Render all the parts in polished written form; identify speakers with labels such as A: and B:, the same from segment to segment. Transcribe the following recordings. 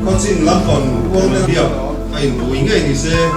A: con xin lắm còn uống lên điểm ảnh bùi ngay thì xe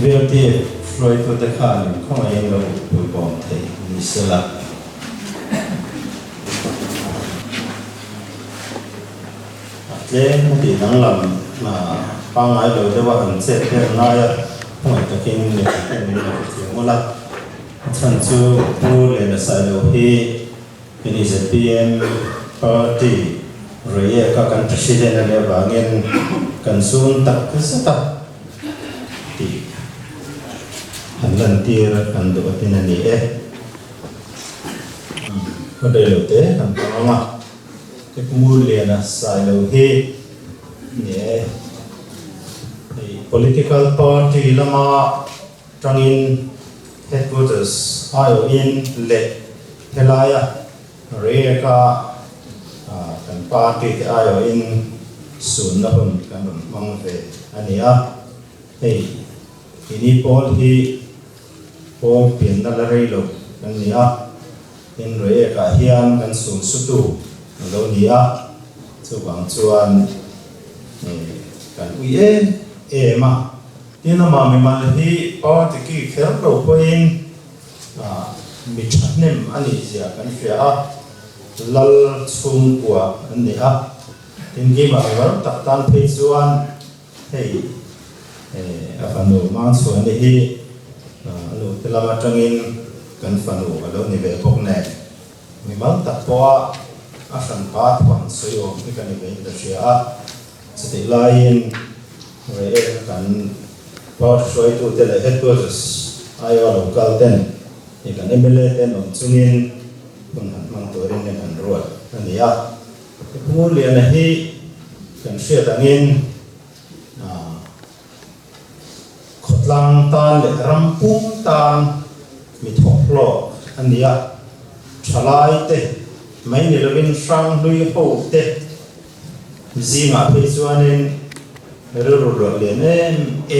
B: việc thì rồi tôi tất cả không ai đâu tôi bỏ thì mình sẽ làm nên thì năng làm mà bằng ai đâu để vào hành sẽ theo ngay không phải cái kinh nghiệm mình chỉ muốn là thành chú mua lên là sai đâu thì ini PM party rồi các căn president là vào nghiên cần xuống tập cái sự tập thì lần tia kan do tin ni ko de lo te kan ta ma ke kumul le na sai lo he ne political party lama tangin headquarters ayo in le helaya re ka kan party ayo in sun na hun kan mang ve ania hey ini Paul hi Paul pian na la rei lo kan ni a in re ka hian kan sun su tu lo ni a chu bang chuan kan ui ma tin ma mi mal hi Paul ti ki khel lo ko in mi thnem ani sia kan fia a lal chung kwa an ni a tin gi ma war tak tan phei chuan hei afanu mang chuan ni hi lu telama tangin kan fanu alo ni ve pok ne mi mang tak po asan pa kwan soyo mi kan ve da sia sati lain re kan por soi tu tele headquarters ayo local ten ni kan MLA ten on chungin kun mang torin ne kan ruat ania ku le na hi kan sia tangin lang tan le rampung tan mi thok lo ania thalai te mai ni lovin sang lui ho te zinga pe chuanin ru le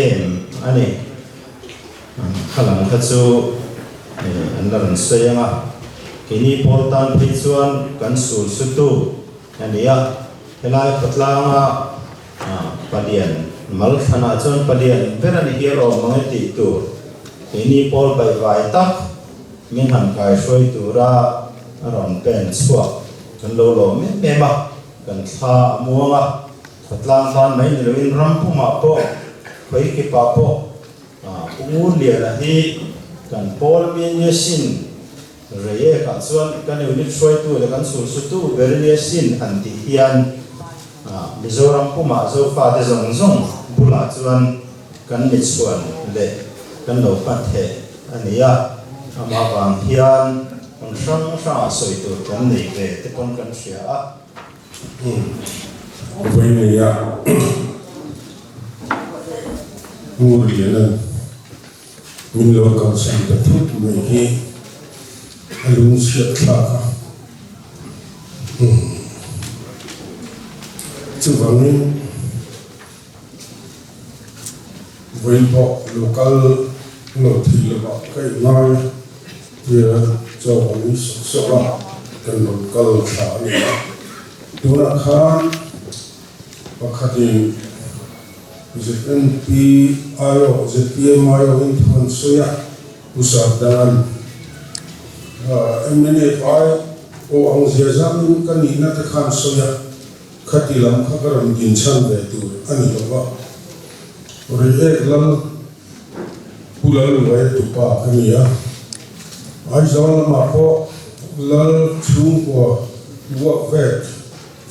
B: em ani khalang kha chu an lan sayanga kini poltan pe chuan kan sul su tu ania helai patlanga palian mal khana chon palian verani hero mangeti tu ini pol bai vai tak min han kai soi tu ra ron pen chua kan lo me ma kan tha muanga patlang tan mai ni in ram pu ma po khoi ki pa po u lia la hi kan pol min ye sin re ka chuan kan ni soi tu le kan sul su tu verani sin han ti hian Mizoram puma zo fa de zong bula chuan kan ni chuan le kan lo pat he ania ama wang hian on sang sa soi tu kan nei ve te kon kan sia a
C: voi ne ya muri na min lo ka sa ta thut me hi alung sia tha chu wangin voi po local no thil ba kai ngai ya cho wangin so la kan local kha ni tura khan pakhatin ZNP ayo ZPM ayo in thon soya usardan MNA o ang zia zamin kanina ta khan soya khatilam khakaram ginchan ve tu ani lawa ore ek lam pulal vai tu pa kania ai zawal ma po lal chung ko wa ve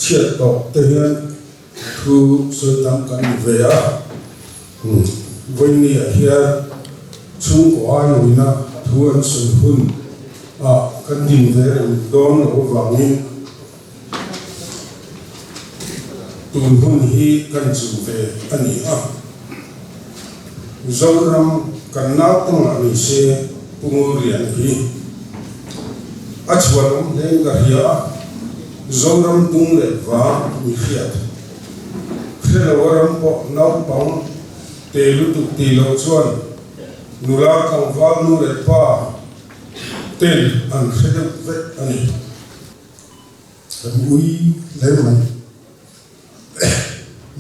C: chiat to te hian thu so tam kan ve a voi ni a hian chung ko ai uina thu an sun hun a kan din ve don o wangin tun hun hi kan chu ve ani a zoram kan na tong ani se pungurian hi achwalom le ga hiya zoram tung le wa mi hiat khelawaram po nau pang te lu tu ti lo chuan nula kang wal nu le pa tel an khedep ve ani kan ui le man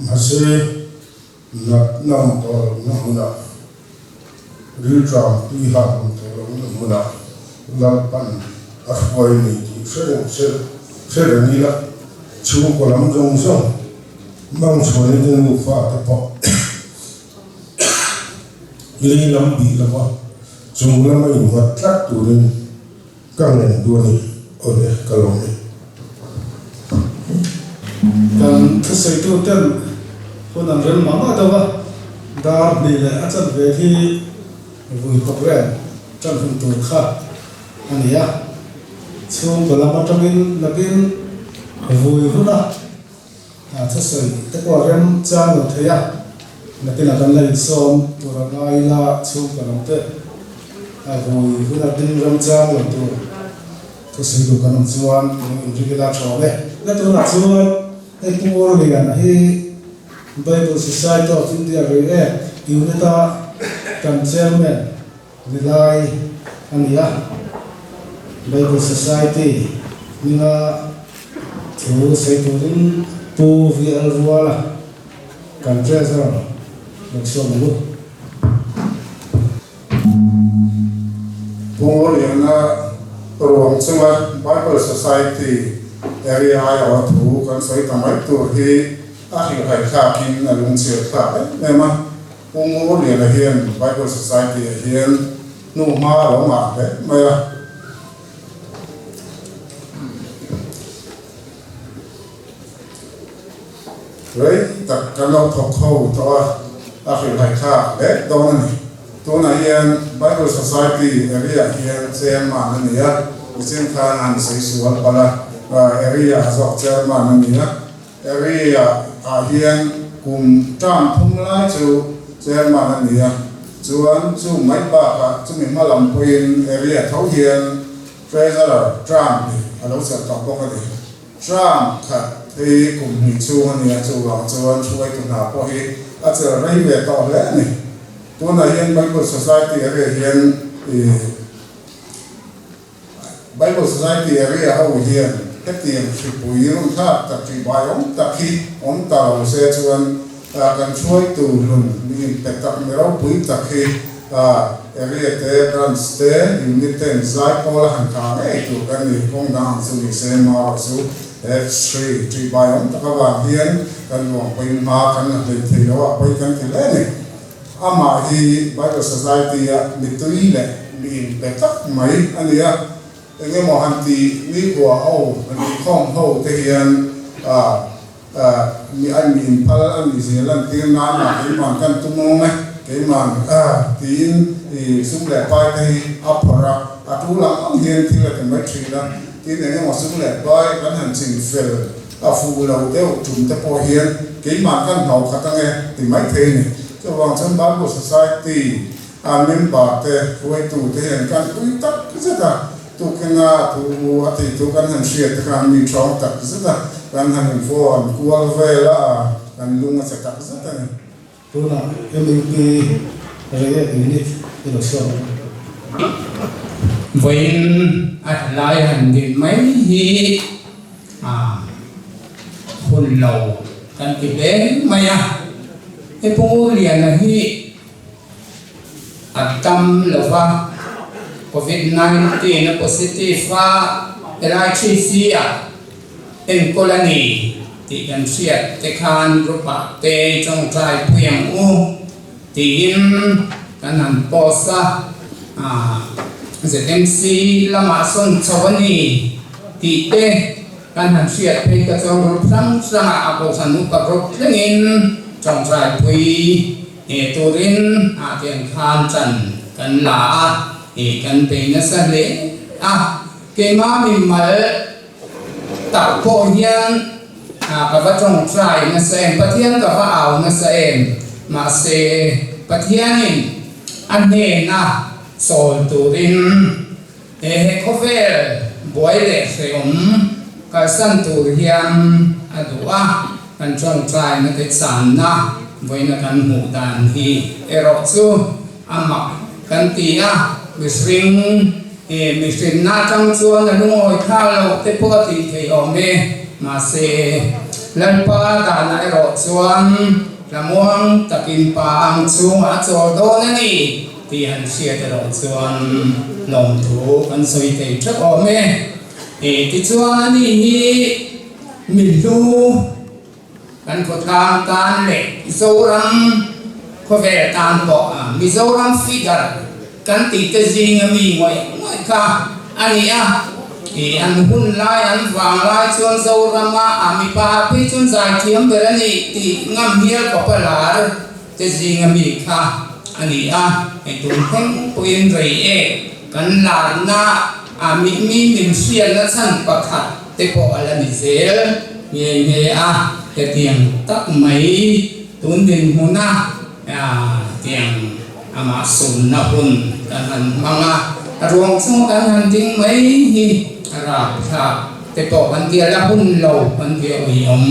C: mase na nam to na muna ril tram ti ha to na muna la pan a khoi ni ti se ni la chu ko lam jong so mang choi ni nu fa te po li lam bi la wa chung la mai wa tlak tu rin kang len du ni ole kalong ni
D: kan thasai tu ten hunan ren mama dawa dar ni le achan ve hi vui kopren chan hun tu kha ania chung balama tangin labin vui huna thasai te ko ren cha no theya na tin adan lai som pura ngai la chung kalam te vui huna din ram cha no tu thasai tu kanam chuan ni ri la chawle na tu na chuan e pur lian hi Bible Society of India re unita kan chairman nilai ania Bible Society ninga thu sei turin pu vi alwala kan treasure lakshom lu
E: Pungoliana ruang chunga Bible Society area ai thu kan soi tamai tur hi a hi hai kha kin alung che kha mema Pungoliana hian Bible Society hian nu ma lo ma he maya rei tak kan lo thok ho to a hi hai kha le don ni tu na hian Bible Society area hian chairman ni ya chen kha an sei sual pala area zo chairman ni ya area a hian kum tam thum lai chu chairman ni ya chuan chu mai ba ka chu mi ma lam puin area thau hian treasurer tram ni alo sa to ko ni tram kha thi kum ni chu ni ya chu wa chuan chuai tu na po hi a cha rei ve to le ni tu na hian Bible Society area hian Bible Society area ho hian tiệm sự bùi rong tháp tập trị bài ông tàu xe chuan kan chuối từ lùn mình tập người đó bùi tập khi area te branch te unit ten zai pola hàng tháng ấy tụ kan đi phong đàn sự đi xe mà sự F3 trị bài ông ta các bạn hiền kan luồng pin ma kan để thấy đó pin kan thấy lên này ama hi Bible Society bị tùy lệ mình tập mấy anh đi nghe mò hành thì ní của Âu anh không Âu thể hiện anh mình phá anh mình sẽ làm tiếng Nam là cái màn căn tung mông ấy cái màn tiếng thì sung lệ bài thì opera chú làm ông hiền thì là cái mấy chuyện đó thì nghe mò sung lệ bài cái hành trình phèo phụ đầu tiêu chúng ta phổ hiền cái màn căn hậu khát nghe thì mấy thế này cho vòng chân bán của society member te vui tụ thể hiện căn quy tắc rất là tu kena tu ati tu kan han shia ta kan mi chong tak zata kan han phone kual vela kan lunga sa tak zata ni
D: tu na MLP area unit ilo so
F: Vin at lai han din mai hi hun lâu kan ki be maya e Pungolian na hi at tam lova COVID-19 na positive LHC in colony thì gần siết cái khan rút bạc tê trong trái phèn u thì in cái nằm bò sa ZMC lama son chawani thì tê kan han siat pe ka chong rup sang sang a ko san nu ka rup lengin trong trái pui e turin a tian khan chan kan la e kan pe na sa le ke ma mi mal ta ko hian ka va trong trái na sen pathian ka va au na sen ma se pathianin an ne na sol turin e ko vel boy le seom ka san tur hiam adua kan trong trai na te san na voi na kan mu dan hi ero chu ama kan tia misring misrin na tang chuan na lungoi kha lo te po ti thei ome ma se lan pa da na ero chuan lamuang takin pa ang chu a chor do na ni ti han sia te ro chuan lom thu kan soi te thak ome thì chuan ani hi min lu kan ko tam tan le zoram ko ve tan bo mizoram figure kan ti te jing mi ngoi ka ani thì an hun lai an wang lai chuan zoram mi pa pi chuan zai thiam ber ani ti ngam hial ko pa lar te jing mi kha ani e tu theng puin rei e kan la na mi min sian na san pakhat te po ala ni zel nge te tiang tak mai tun din huna tiang ama sun na hun kan manga ruang chu kan han ding mai hi ra tha te po kan dia la hun lo kan dia om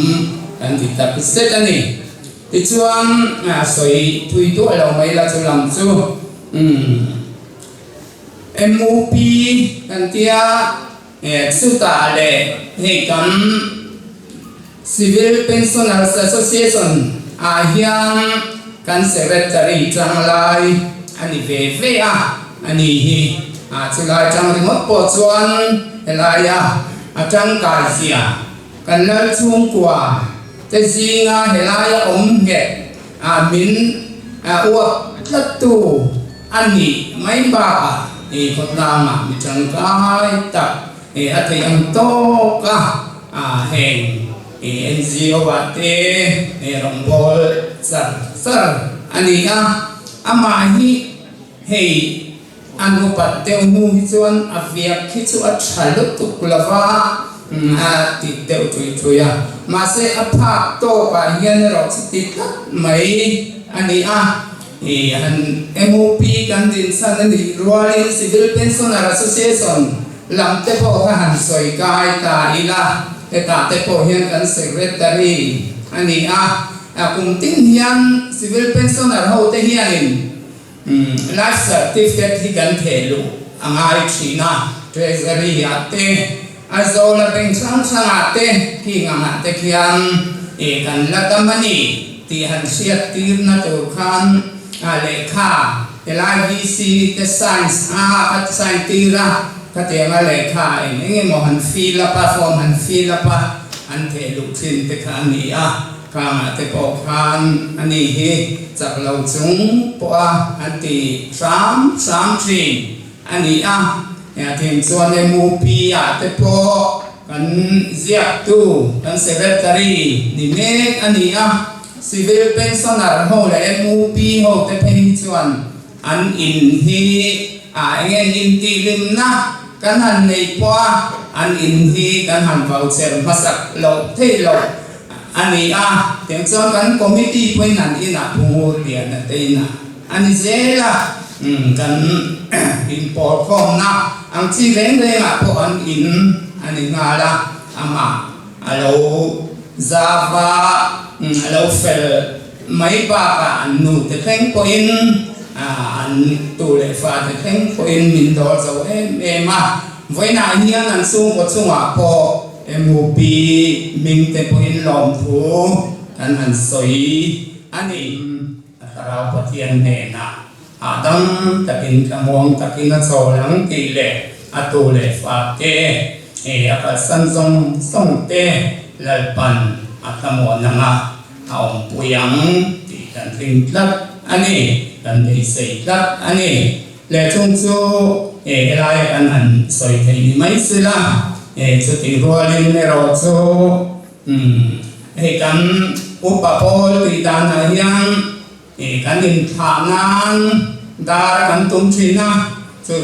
F: kan ti ta set ani ti chuan soi thui tu lo mai la chu lam chu MOP kan tia suta le he kan Civil Pensioners Association hian kan secretary chang lai ani ve ani hi chulai chang ringot po chuan helaya chang kai sia kan lal chung kwa te zinga helaya nge min uak latu ani mai ba ko lama mi chang kai ta athei ang to ka heng NGO wa te rombol sar ani ama hi hei anu pat te nu hi chuan aviak khi chu a thalut tu kulava ti te tu ya ma se apha to pa hian ro ti mai ani han MOP kan din san ani Royal Civil Pensioner Association lam te po han soi kai ta ila ta te po hian kan secretary ani kum tin hian civil pensioner ho te hianin life certificate hi kan thelu angai thina treasury ate azola bank sang ate ki ngama te khian kan latamani ti han siat tir na to khan lekha LIVC te science at scientira kate nga lekha nge mo han fill up form han fill up an the lu thin te khan ni kama te po khan ani hi chak lo chung po anti sam thin ani ya thim chuan MOP te po kan ziak tu kan secretary ni me ani civil pensioner ho le MOP ho te phe chuan an in hi ngen in ti lim na kan han nei po an in hi kan han voucher masak lo thei lo ani tiếng chuan kan committee point an in phungur lian na teina ani zela kan import khom na ang chi leng po an in ani ngala ama alo Java alo fel mai ba ka anu te theng po in an tu le fa te theng po in min do zo ma voi na hian an sung ko chunga po MOP ming te po in lom thu kan han soi ani rau pathian ne na adam takin kamong takin na cholang ti le atu le fa te akal san song te lalpan atamon nga aom puyang ti kan ring lat ani kan dei sei lat ani le chung chu lai kan an soi thei ni mai sila chu ti rualin ne ro chu kan upapol ti dan na yang kan in thanan dar kan tum china chu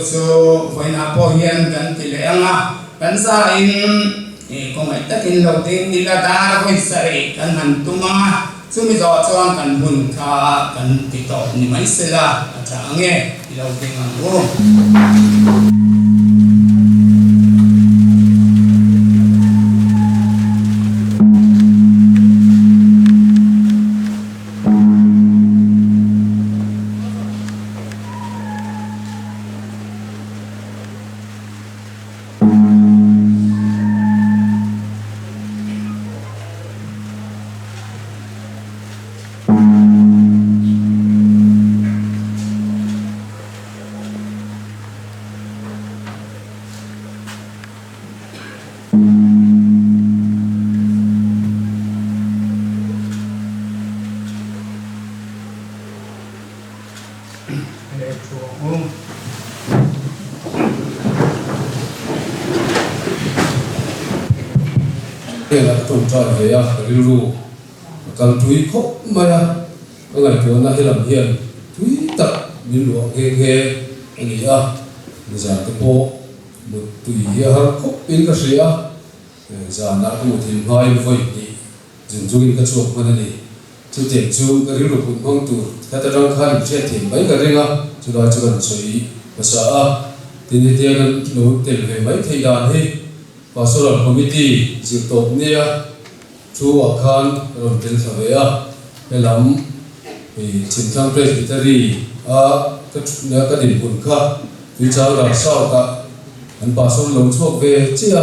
F: voina po hian kan ti lenga kan sa in kung ay takin lo din nila dar ko isari kan han tuma sumizo chuan kan bun kha kan tito ni mai sila at ange ilaw din ang go
G: là tồn tại về cái ru cần chú ý khóc mà cái ngày đó là cái làm hiền chú ý tập những luồng nghe anh nghĩ bây giờ cái bộ một tùy hàng khóc in cái gì giờ đã có một thiên hai với đi dừng dừng cái chuột mà này chú tiền chú cái ru cũng không tụ cái ta đang khai sẽ tiền mấy cái riêng chú đó chú cần suy và sợ tiền tiền nó tiền về mấy thời gian hết Pastoral Committee dự tổ nia chú ở khan rồi tiền thầy cái lắm thì chính thang Presbytery cái điểm cuốn khác vì sao là sao cả anh pastoral lồng chuộc về chia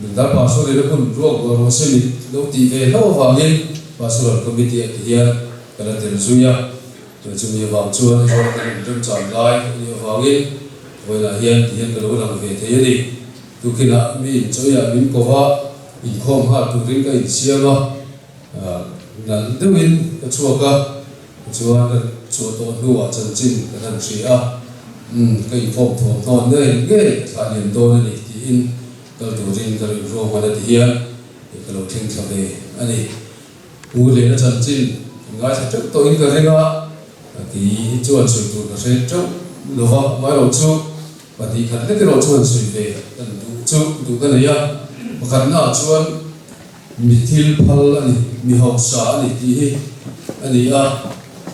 G: mình đã pastoral để cuốn ruộng rồi xin đâu thì về lâu vào lên Pastoral Committee thì hiện cái là tiền duy rồi chúng nhiều vào chùa rồi cái trong chọn lại nhiều vào lên rồi là hiện cái lối làm về thế đi tu khi nào mình chơi mình có hoa mình không ha tu riêng cái xe mà lần đầu tiên cái chùa tổ hùa chân chính cái thằng sĩ cái phong thổ thôn này cái sản phẩm đồ này thì in cái tu riêng cái ruộng mà để hiện cái lối thiên sao để anh ấy u lên chân chính ngay sau trước tôi in cái riêng thì chùa sử dụng cái sẽ trước đó mai đầu chùa và thì khán cái đồ chùa sử về chú đủ cái này mà khán nào chuan mi thil phal ani mi học sa ani ti ani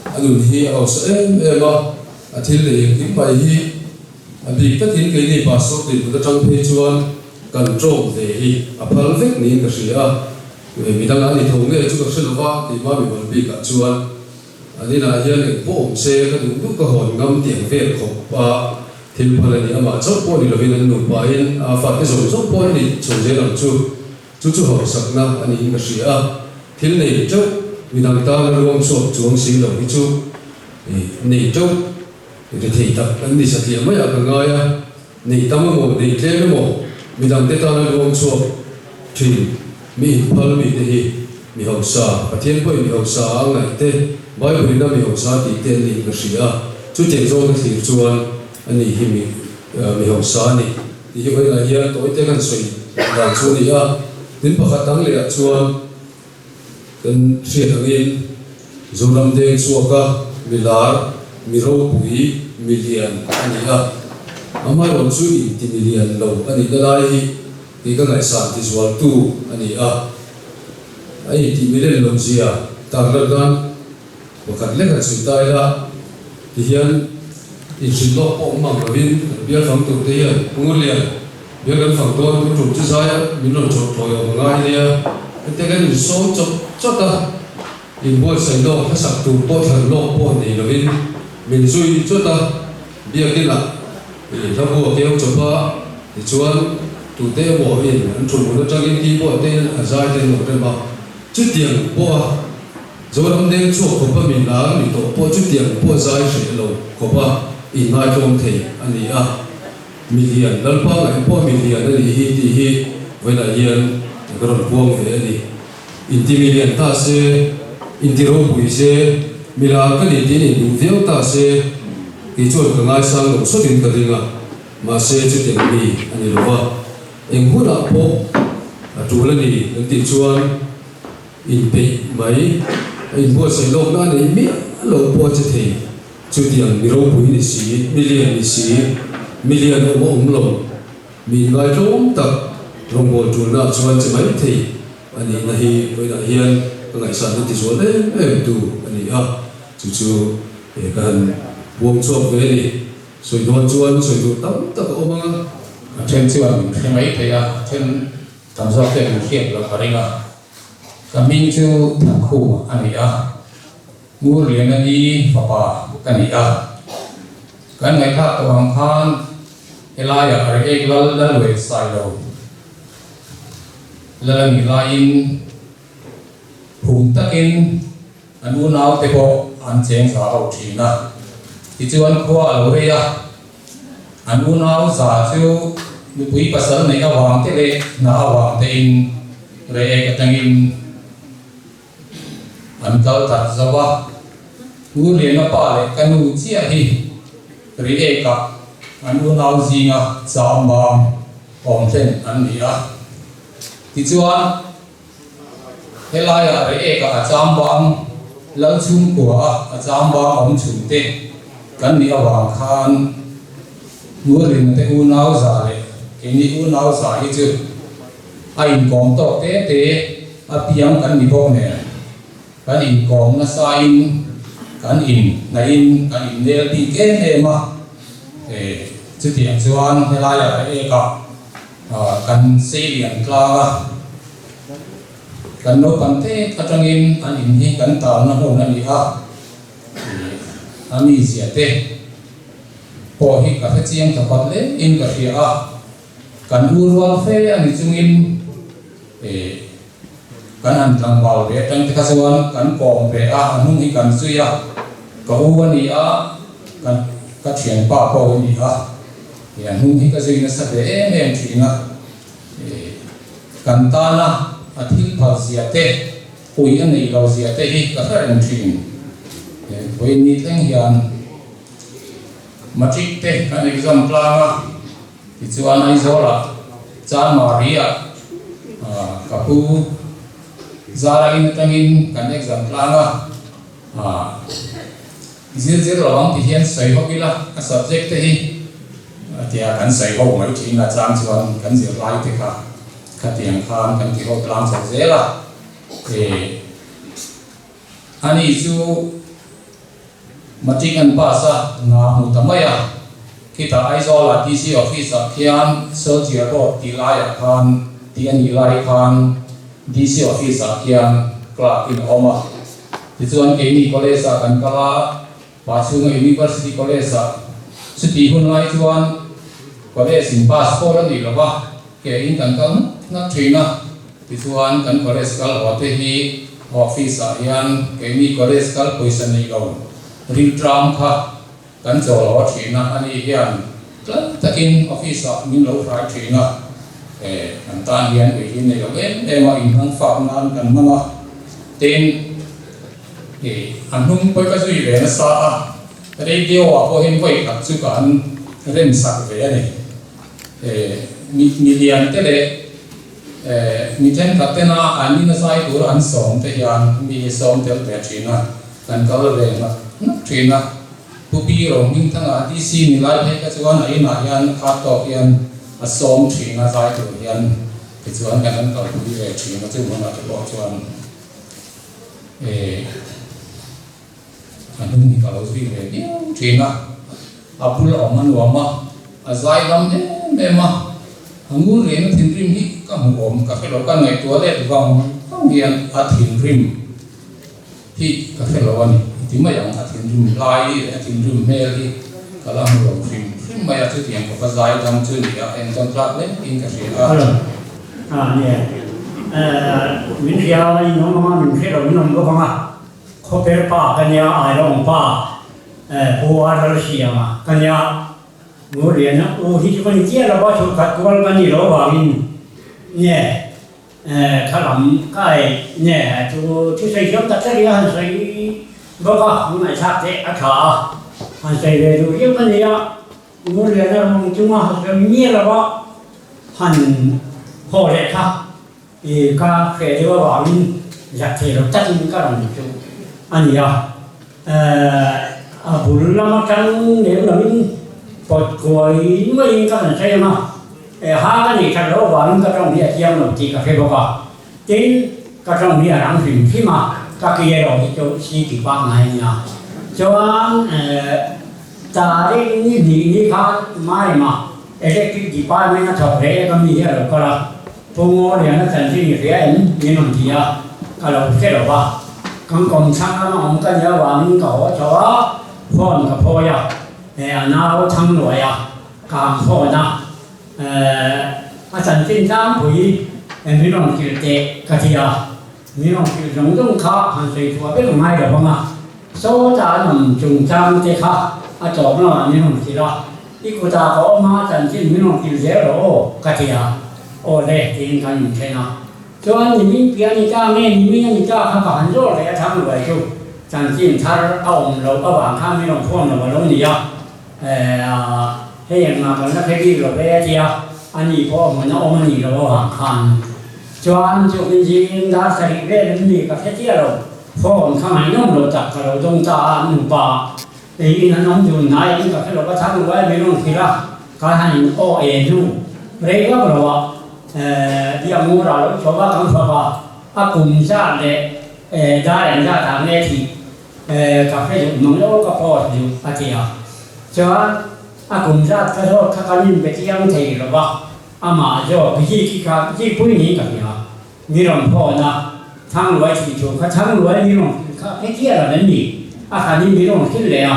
G: anh hi học sa em thil le ki pai hi bị tất nhiên cái này bà số thì chúng ta trong phe chuan cần trộm về hi phal vek ni cái gì về mi đang ăn thì thùng nghe chú các sư phụ thì mà mình vẫn bị cả chuan anh là hiện cái bộ xe cái đúng cái hồn ngâm tiếng về khổ thiên phật này mà chốt point thì là vì nó nổi bài phật cái rồi chốt point thì chúng ta làm chú học sắc na anh ấy cái gì thiên này chốt vì đang ta là luồng sụp chuông xí đầu cái chú này chốt thì thầy tập anh đi sát hiểm mấy cái ngay này tâm một này thế một vì đang ta là luồng sụp thì mi phật mi thì mi học sa và thiên point mi học sa ngày thế bây giờ mình mi học sa thì tên này cái gì chú tiền rồi cái gì chuan anh ấy mi học sa này thì như vậy là hiện tối tới gần soi làm chú này đến bậc hạt tăng lệ chuan cần xuyên thằng in dù làm đen xua cả mi lá mi rau bùi mi liền anh ấy mà làm chú thì mi liền lâu anh ấy cái này thì cái ngày sáng thì xua tu anh ấy thì mi lên làm gì tăng lên gan bậc hạt lên cái soi tai là thì hiện thì chỉ lo bỏ mảng cái bên biết phòng tự thế à cũng liền biết cái phòng tôi cũng chụp chứ sai mình làm chụp thôi ở ngay đi cái mình số chụp ta thì buổi sáng đó cái sạc tủ bỏ thằng lo bỏ này là bên mình duy chụp ta biết cái là thìถ้าบัวเกี่ยวจบว่าที่ชวนตูเต้บัวเองอันชวนมันจะกินที่บัวเต้อาศัยเต้หมดเลยบ้างจุดเดียงบัวdù làm đen chuột của bà mình lá mình tổ bộ chút tiền bộ giải sẽ lâu của bà in hai trong thể anh ấy mình hiện lần ba ngày bộ mình hiện anh ấy thì với lại hiện cái đoạn buông về anh ấy intimilian ta se intiro bui se mila kan in tin in veo ta se ki chuan ka ngai sang lo so din ka ringa ma se chu teng mi ani lowa eng huna po atul ani ang ti chuan in pe mai in bo se lo na nei mi lo po che thei chu tiang mi ro bui ni si million o lo mi ngai tlom tak rong bol tu na chuan che mai thei ani na hi koi na hian ka ngai san ti chuan tu ani a chu kan buông chuộc về đi rồi đón chuan rồi tụ tắm tất ôm ang
F: trên chuan khi mấy thầy trên tham gia cái buổi khiển là phải nga cái mình chú thằng khu anh ấy mua liền anh đi papa anh ấy cái ngày khác tụi hàng khan elai ở cái lal về sai đâu lal nghỉ lại in hùng tắc in anh muốn nào thì có anh chém sao hậu chỉ na thì chú anh khoa ở đây anh muốn nào giả chú quý bà sớm này có hoàng thế này nào hoàng thế in rồi cái tăng in anh câu thật ra ba ngu liền nó pa lại cái nụ chia thì rồi cả anh muốn nào gì ngà giảm bằng ổn định anh đi thì chú anh thế lại rồi cả giảm bằng lâu chung của giảm bằng ông chủ tịch cái này hoàng khan ngu liền thế u nào giả lại cái này u nào giả hết chứ anh còn tốt thế piang cái này bao nè cái in còn nó sai in cái in nè đi cái này mà chứ tiền chuan thế lại cái cả cái xây điện ra cái nấu cái thế cái trong in thì cái tàu nó hồn anh đi anh đi gì thế bỏ hết cả cái chiang tập vật lên in cả phía cái uruan phê anh đi chung in cái anh làm vào về trong cái chuan cái còng về anh hung cái suy cái uruan đi cái chuyện ba câu đi thì anh hung cái suy nó sẽ về em chuyện cái ta na thiếu bao nhiêu thế ui anh này bao nhiêu thế hi cái anh chuyện với ní thanh hiền mà chỉ thế cái này làm plan thì chuan anh rồi là cha Maria kapu zara in tangin kanek zamplanga zir lawang ti hian sei ho gila ka subject te hi tia kan sei ho mai thin la chang chuan kan zir lai te kha tiang khan kan ti ho plan sa zela ani chu mating an pa sa na mu tamaya kita aizola DC office khian soldier road tilai khan tian ilai khan DC office khian Clark in Oma ti chuan Amy College kan kala Pasung University College suti hun lai chuan college in passport ani lawa ke in kan na trina ti chuan kan college kal hote hi office hian Amy College kal position ni lo ring tram kha kan cholo trina ani hian takin office min lo frai trina kan tan hian we hin nei lo em in hang fa nan kan manga ten an hung poi ka zui ve na sa radio po hin poi ka chu kan rem sak ve ani million te le mi ten ka te na ani na sai tur an som te hian mi som tel te trina kan kal ve na trina pupi ro ning thanga DC ni lai he ka chuan ai na hian kha to hian a som trina sai tur hian ti chuan kan kal pupi ve trina chu ma te lo chuan anh hùng thì kalau suy về đi chuyện Abdul Rahman Wama azai lam em mà anh muốn liền thiên rim hi các hùng ôm các cái lỗ này tua đấy vòng không hiện thiên rim hi các cái lỗ này thì mà yang thiên rim lai đi thiên rim mel đi các làm lỗ rim mà chứ tiền của cái zai lam chứ đi em trong trap đấy in cái gì
H: nè mình khi nào mình khi nào mình có bằng có thể pa cái nhà ai đó pa bố ăn gì mà cái nhà ngồi liền á thì chỉ có những là bao nhiêu cắt quan cái gì đó vào mình nhé ขนมก็เนี่ยที่ใส่ยมตัดเสียหันใส่บ่ก็ของไหนชาติอาชาหันใส่เลยดูยิ่งมันเนี่ยงูเรียนเราจุ่มหันใส่มีแล้วว่าหันพอเลยครับอีก็เคยที่ว่าว่ามินอยากเที่ยวตัดมินก็ลองดูอันนี้บุญละมาจังเนี่ยเรามินปวดกวยไม่ยิงก็ใช่ไหมหากันอีกครั้งแล้วว่ามินก็ต้องเรียกเยี่ยมหน่อยที่ก็เคยบอกว่าจริงก็ต้องเรียกหลังถึงที่มาก็คือเราที่จะชี้ติดบ้างไงเนี่ยจวนตาได้นี่เขาไม่มาเด็กที่ป้าไม่น่าชอบเลยก็มีอะไรก็ละพวกโง่เนี่ยนั่นสันที่นี่เรียนมีหนุ่มที่อ่ะก็เราแค่เราว่ากังกงช่างก็มันก็เยอะว่ามันก็ชอบพ่อกับพ่อยอ่ะน้าทั้งหน่วยอ่ะการพ่อนะอาจารย์ที่จ้างผู้มีหนุ่มที่เด็กก็ที่อ่ะมีหนุ่มที่ตรงข้าหันใส่ตัวเป็นไม้เดี๋ยวบ้างอ่ะโซ่จานหนุ่มจุงจ้างเจ้าข้าอาจอบเนาะมีหนุ่มที่ละอีกูตาเขามาจันที่มีหนุ่มที่เสียแล้วก็ที่อ่ะโอ้เด็กที่กันอยู่แค่นั้นจวนนี่มีเพียงนี่จ้าแม่นี่มีนี่จ้าข้าผ่านโซ่เลยทำรวยจุจันที่ท่าเอาเราก็วางข้ามมีหนุ่มพ่อเราว่าเราเนี่ยให้ยังมาเป็นนักเทคนิคเราไปที่อ่ะอันนี้พ่อเหมือนเอามันนี่เราวางข้ามจวนจุดจริงๆถ้าใส่เรื่องนี้กับเที่ยวเราพ่อข้างในน้องเราจับเราตรงตาหนุ่มป่าไอ้นั่นน้องอยู่ไหนกับเราก็ทำไว้ไม่รู้ทีละการให้โอเอ็นดูเรียกว่าเราที่อามูเราชาวบ้านเขาชาวบ้านอากลุ่มชาติได้ได้ทางนี้ที่กับให้อยู่น้องเราก็พออยู่อาทิตย์จวนอากลุ่มชาติเขาชอบเขาการยินไปที่ยังที่เราว่าอามาจอไปที่ผู้นี้กับเนี่ยมีหลวงพ่อนะทั้งรวยที่ถูกเขาทั้งรวยมีหลวงเขาให้เที่ยวอะไรนี่อาคารนี้มีหลวงขึ้นเลยอ่ะ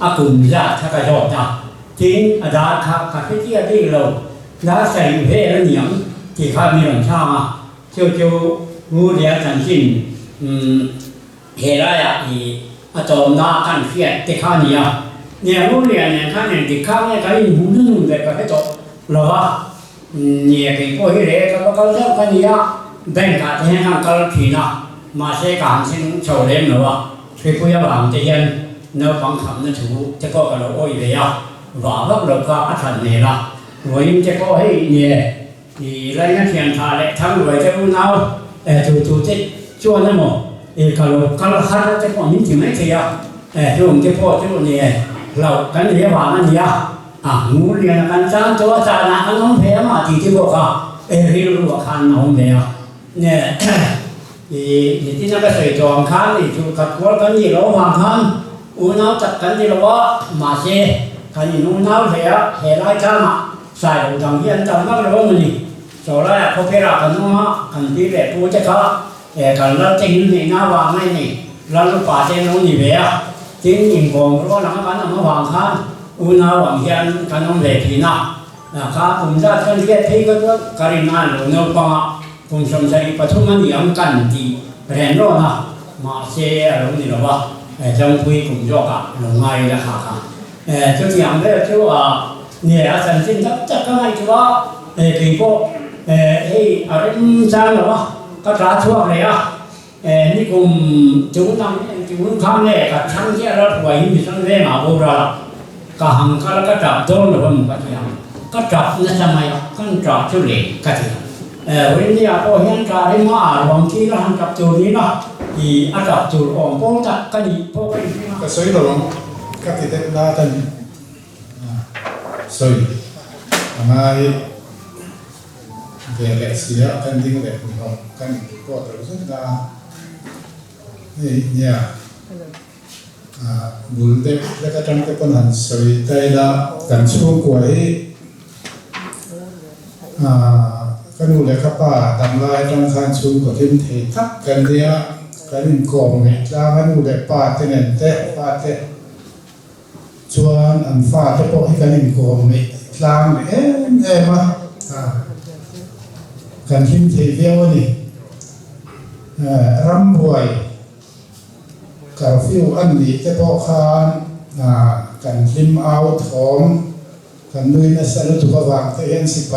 H: อากลุ่มญาติถ้าก็ชอบนะทิ้งอาจารย์ครับให้เที่ยวที่เราแล้วใส่เพลแล้วเหนียงที่เขามีหลวงช่างอ่ะเที่ยวงูเดียจันทินเฮร่าอ่ะอีอาจอมนากันเฟียที่ข้าเนี่ยงูเดียเนี่ยข้าเนี่ยที่ข้าเนี่ยก็ยิ่งหุ่นหุ่นแบบก็ให้จบหรอเนี่ยเป็นพวกที่เล็กก็เขาเรียกกันเนี่ยแบ่งกันให้ทางการผีนะมาใช้การซึ่งโชว์เล่นหรือว่าคือผู้ยาบาลจะยันเนื้อฟังคำนั้นถูกจะก็กระโดดอีเลยอ่ะว่าเราก็อัศจรรย์ละรวยจะก็ให้เนี่ยที่ไรนั่นเทียนทาเล็กทั้งรวยจะรู้เอาจู่จะชวนนั่นหมดกระโดดหัดจะก็มิ้นถึงไม่เทียจู่จะพ่อจู่เนี่ยเรากันเรียกว่านั่นเนี่ยงูเรียนกันจ้าตัวจานะกันน้องเพลมาที่บอกว่ารีรู้ว่าคันน้องเนี่ยเนี่ยที่นั่นก็ใส่จองคันนี่จูขัดวัดกันนี่เราวางคันอุณาวจัดกันนี่เราว่ามาเช่คันนี่นุ่งน้าวเสียเฮลัยจ้ามาใส่ดังเยี่ยนจังมากเลยว่ามันนี่โซ่ได้พอเพรากันน้องคันที่แหลกปูจะเขากันแล้วจริงนี่น้าวางไม่นี่แล้วป่าเจน้องนี่เบียจริงยิงกองเพราะว่าหลังกันน้องวางคันอุณาวางเยี่ยนกันน้องเล็กที่น่ะนะครับผมจะกันเรียกที่ก็การินาหรือเนื้อปลาผมสงสัยปฐุมมันยังกันที่เรียนรู้นะมาเชียร์ลงนี่หรอวะจังคุยกลุ่มโยกะลงไงนะครับจุดอย่างแรกที่ว่าเนี่ยอาจารย์สิ่งจักรไม่ที่ว่าปีโป้อะไรจังหรอวะก็ตราช่วงเลยนี่กลุ่มจุดนั้นจุดข้างเนี่ยกับช่างที่เราถวายมีช่างเรื่องอาบุระก็หังก็จับโดนหรือว่ามันก็ยังก็จับนั่นทำไมก็จับชุดเล็กก็ที่วันนี้พอเห็นการที่มาบางทีเราทำจับจุดนี้นะที่อาจับจุดอ่อนพวกจับก็ดีพวกนี้
D: ก็สวยหรอก็ติดได้ทันสวยทำไมเดี๋ยวเล็กเสียกันดิ้งเล็กของกันก็แต่รู้สึกได้เนี่ยบุญเด็กแล้วก็จำเป็นคนหันสวยใจละกันช่วงกวยก็ดูเลยครับป้าทำลายจังคารชุมกับทีมเททักกันเดียกันกองเนี่ยแล้วก็ดูเลยป้าเทนเตะป้าเตะชวนอันฟ้าจะพอให้กันกองเนี่ยลางมากันทีมเทเดียวนี่รำบวยกับฟิวอันนี้จะพอคานกันทีมเอาถอมกันด้วยนะสรุปตัววางเทียนสิไป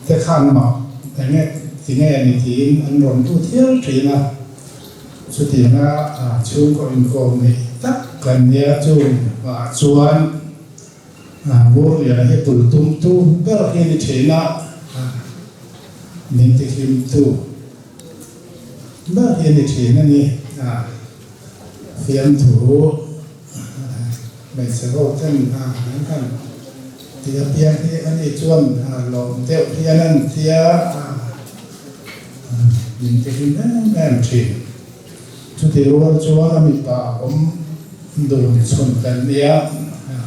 D: แต่ขันมาแต่เนี่ย thì nghe này thì anh rộn tu thiếu thì là số tiền là chung có in công này tất cần nhớ chung và chuan vô liền là hết tụi tung tu bây giờ hiện thì là mình thì kim tu bây giờ hiện thì là nè phiền thủ mình sẽ hỗ trợ anh kan thì tiền thì anh ấy chuan lòng tiêu thì anh thì mình thì kim em chỉ chút thì rồi chuan là mình bảo ông đồ xuân cần nhớ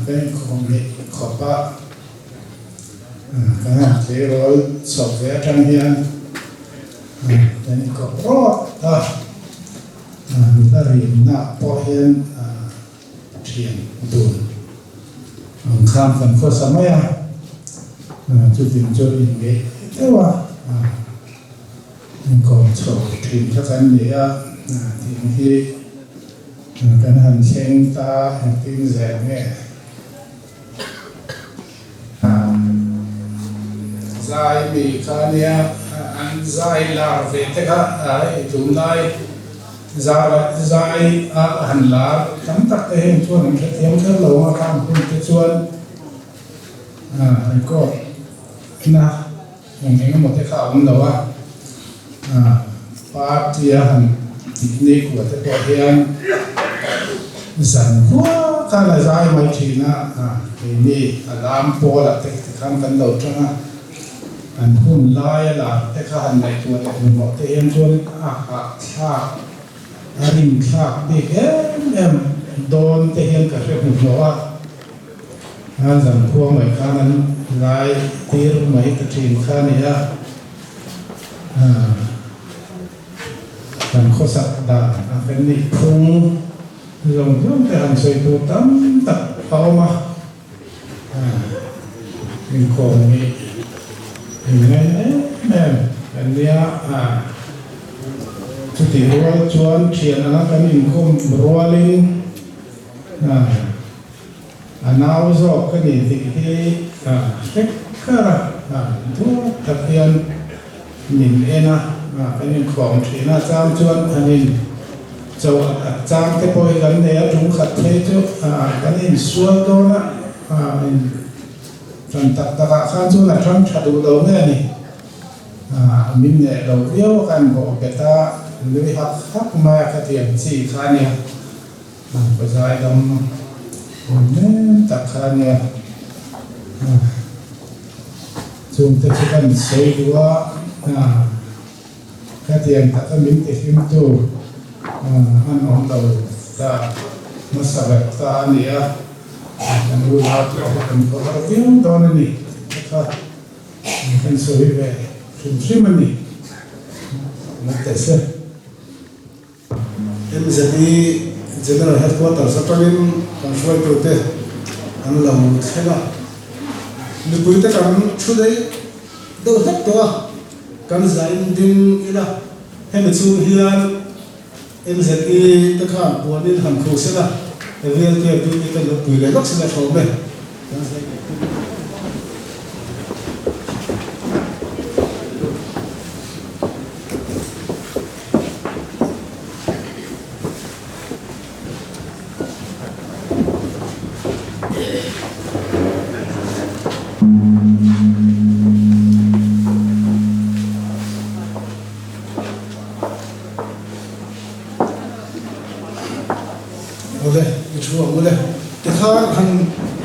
D: bên không bị khó ba cái này thì rồi sọc vẽ trang hiền bên có rót người ta riêng nạp bỏ hiền tiền đồn khám phần khó sắm ấy chút tiền cho mình cái thế mà mình còn sọc tiền cho cái này tiền khi cái hành xem ta hành tin rẻ nghe dài bị cái này anh dài là về thế cả ấy chúng này dài hành lá cắm tắc cái hình chuột mình sẽ thêm cái lỗ mà làm cùng cái chuột anh có na mình thấy một cái khảo ông đâu phát triển hành technique của cái bộ hiện dần quá khá là dài mấy chỉ na thì ni làm po là cái khám cần đầu cho na anh hun lai là cái khám này chuột mình một cái hiện chuột ring khác đi em đón cái hiện cái việc mình nói anh dần qua mấy khám anh lai tiêu mấy cái chuyện khác này dan khó sắc đà cái này không dùng những cái hành xây tu tâm tập ao mà mình còn mình nghe em này chút thì rồi chuan chuyện là cái mình không rolling nào rồi cái này thì cái là thuốc thực hiện mình cái này còn chỉ là trang chuan anh em cho trang cái bôi gần này chúng khát thế chứ cái này xua đó là mình trong tất cả các chỗ là trong chợ đầu này mình này đầu yếuกันbộ cái ta lưỡi hắc mà cái tiền chỉ khai này bây giờ đồng nên tất cả này chúng ta chỉ cần xây đua cái tiền tất cả mình thì phim tu anh ông đầu ta mất sạch ta này anh nuôi lao cho anh có cái tiếng đó này anh soi về chúng xem mình mất thế sao em giờ đi general headquarters ở bên control prote anh làm thế nào nếu bây giờ anh出đấy đâu hết rồi kan zain din ila hem chu hian mze ta kha bonin han khu se la evel ke tu ni ka lo pui le lok se la thom le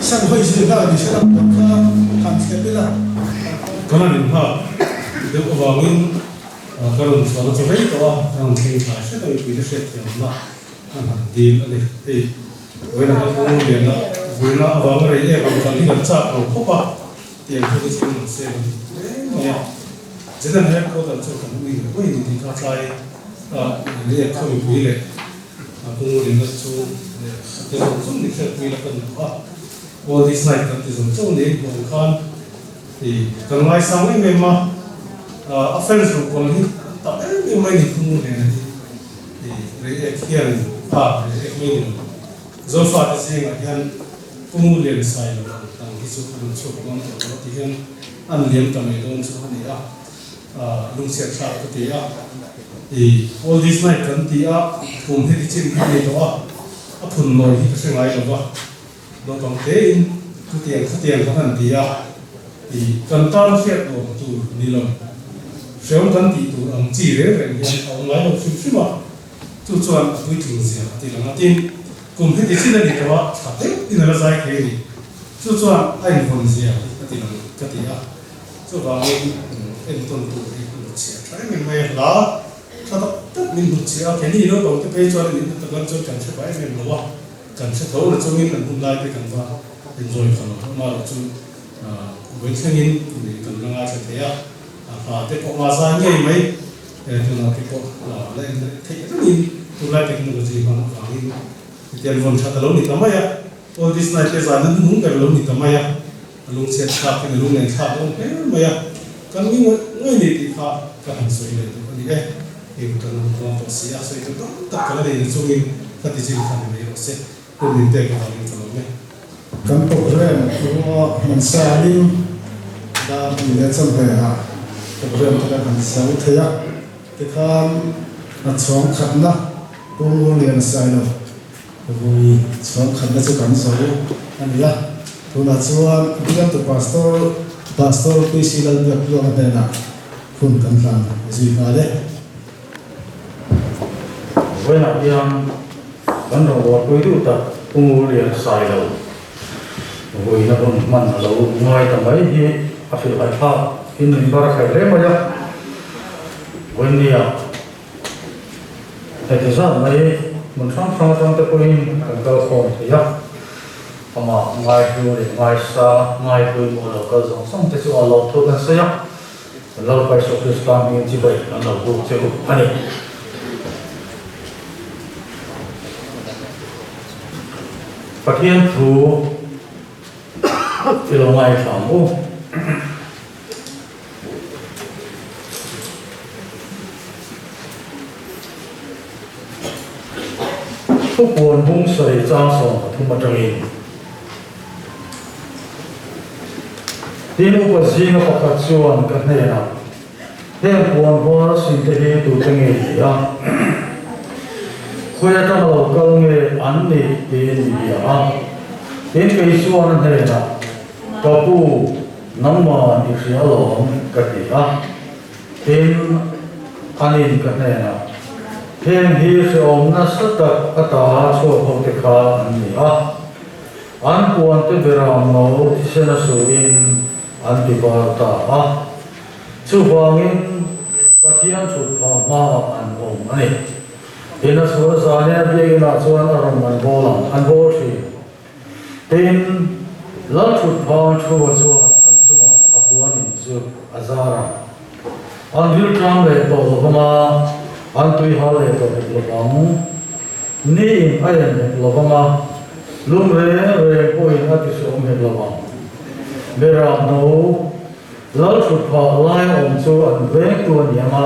D: sang hơi gì là đi sẽ làm tất cả hàng sẽ biết là
C: cái này ha được vào những cái đồng số nó sẽ rất to hàng thiên tài sẽ là bị nó sẽ tiền là hàng tiền này thì với là cái công việc đó với là vào cái này em còn đi gần sát ở khúc bạc tiền không có tiền sẽ nhé chỉ là hết có tận số không đi với thì các sai để không bị lệ công việc nó chú để không đi theo quy luật cần all this night kan ti zum chung ni bong khan thì kan lai sang ai me ma offense ru kon hi ta ai mai ni khung ne thì re khian re me zo fa ta sing a hian tung len sai lo tang hi chu kan chu kon to ti hian an liam ta me don chu ni
D: lung siat sa ka ti a all this night kan ti a kum he chin ni to a phun noi hi se ngai lo ba do tong te in tu tiang kan ti a kan tan siat lo tu ni lo seom kan ti tu ang chi re re ni ang ngai lo sim ma tu chuan tu ting sia ti lang tin kum he chin ni to a sa te in la sai ke ni tu chuan ai phun sia ti lang ka ti a chu ba ngi en ton tu ri lu sia trai min mai la ta ta min lu sia ke ni no to te pe chuan ni ta kan chu kan se bai men lo wa kan se tho na chu min an hum lai pe kan wa enjoy kan ma lo chu wen thangin ni kan langa se te a fa te ko ma sa ngai mai tu na ke ko la la te ni tu lai technology kan fa ni te von cha ta lo ni ta ma ya all this night is an hum ka lo ni ta ma ya lung siat sa ke lung nen sa lo pe ma ya kan ni ngai ni ti kha ka han soi le tu ni e kan ko to sia soi tu ta ka le ni chu ni ka ti jin kan ni ro se ko ni te ka ni to me kan to ren ko man sa ni da ni le cham pe ha ko ren ta kan sa u the ya te khan na chong khat na ko lo le na sa no ko ni chong khat na chu kan sa u an ya tu na chuan biam tu pastor PC lan ya plo na na kun kan tlang ji ka le
B: when I am kan ro wa ko du ta pu lian sai lo voi na bon man lo ngai ta mai hi a fi ai pha in ni bar khai le ma ya when dia ta ti sa mai mun sang ta ko in kan ka khom ya ama ngai hu le ngai sa ngai hu mo lo ka zong song te chu a lo tho kan sa ya lo pa so kristan ni ji bai an lo bu che bu ani Pathian thu ilo ngai phang u thu buồn hung sợi trang song thu ma trang in tin u pa si na pakhat chuan ka hne na he buồn hoa sin te hi tu te nge ya khoya ta lo kal nge an ni te ni ya tin ke chuan hne na ka pu namma ni sia lo ka ti a tin anin ka hne na Heng hi se om na sata ata cho ho te kha ani a an puan te beram no ti se na su in an ti ba ta a chu wangin pathian chu tha ma an om ani ina so sa ne be na chuan aram an bola an bo thi tin la chu pha chu chuan an chuma apuan in chu azara an dil tram le to ma an tui ha le to lo bang ni ayan lo banga lum re ko in ha ti so me lo bang bera no lal chu pha lai om chu an ve tu ni ma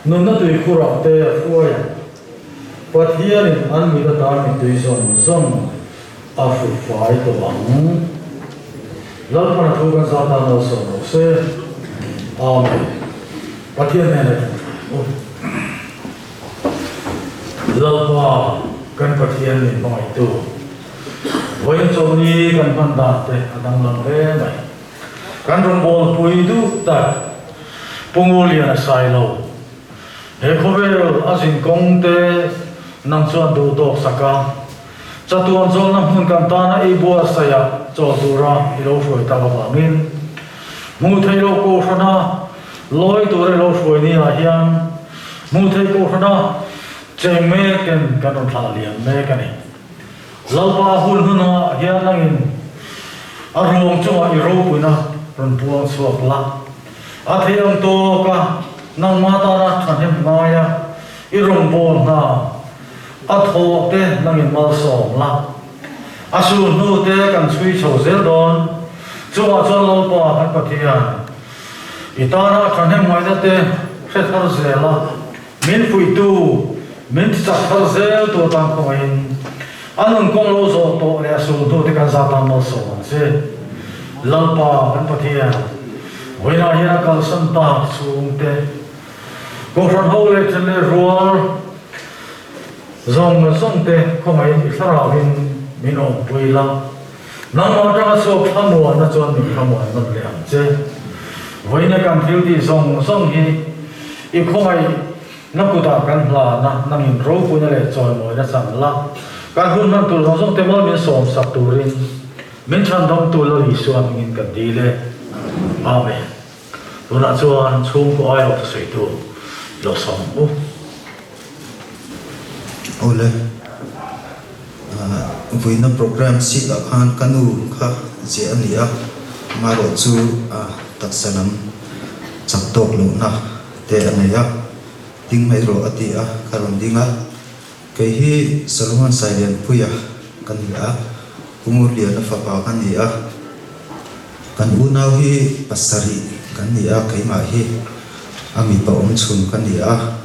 B: nun na tui khura te a fuya pathian in an mi da ta mi tui zong a fu fai to bang lal pa thu kan sa ta no so se amen pathian ne lalpa kan pathian ni mai tu voin choni kan panda te adang lang re mai kan ron bol pui du ta pungulia sai lo he khovel azin kong te nang chuan du dok saka chatuan chol na hun kan ta na e bua saya chol dura ilo foi ta ba min mu thai lo ko khana loi tu re lo foi ni a hian mu thai ko khana cheng me ken kan on thla lian me kan ni lalpa hun huna hian langin arong chu a ro puina ron puang suak la a thiam to ka nang ma ta ra than hem ma ya i rong bon na a tho te langin mal som la a su nu te kan chui chho zel don chu a chon lalpa kan pathian i ta ra than hem mai da te se thar zela min pui tu min ta thar zel to tang ko in anun kong lo zo to le su to te kan za ta mal so se lalpa kan pathian
I: với là hiện cao sân ta xuống te công sản hậu lệ chân lệ ruột dòng te không ai sao nào mình ổn với là nằm ở trong số tham mùa nó cho mình tham mùa nó liền chứ với này càng thiếu thì dòng thì không ai nó cũng đã cần là nó mình râu cũng như là cho mọi người rằng làการหุ่นมันตัวเราต้องเต็มว่ามีสองสักตัวเองมันฉันต้องตัวเราอีส่วนมินกันดีเลยอาเมนตัวนั้นส่วนช่วงก็เอาตัวใส่ตัวเราสอง
B: โอ้เลยวันนั้นโปรแกรมสิบอันกันูค่ะเจ้าเนี่ยมาโรจูตัดสนามจับตกลุนะแต่อันนี้ทิ้งไม่รออดีคารมดิ้งcái hi Solomon Silent puya kan ya umur na fapa kan ya kan unaw hi pasari kan ya kai ma hi ami pa chun kan ya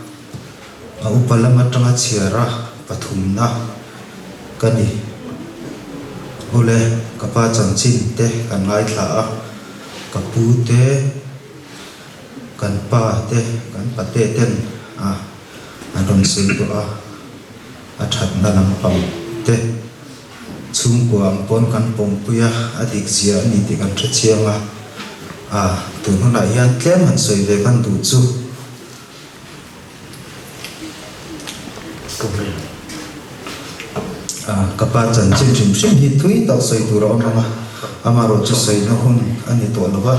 B: upalama tanga chiara pathum na kan ni ole kapa chanchin te kan ngai thla kapu te kan pa te kan pate ten adon sul to athat na lam pam te chung ko am pon kan pom puya adik zia ni ti kan thchianga tu no na yan tlem han soi ve kan du chu kapa chan chin chim sim hi thui ta soi tu ro ma amaro chu soi na hun ani to lova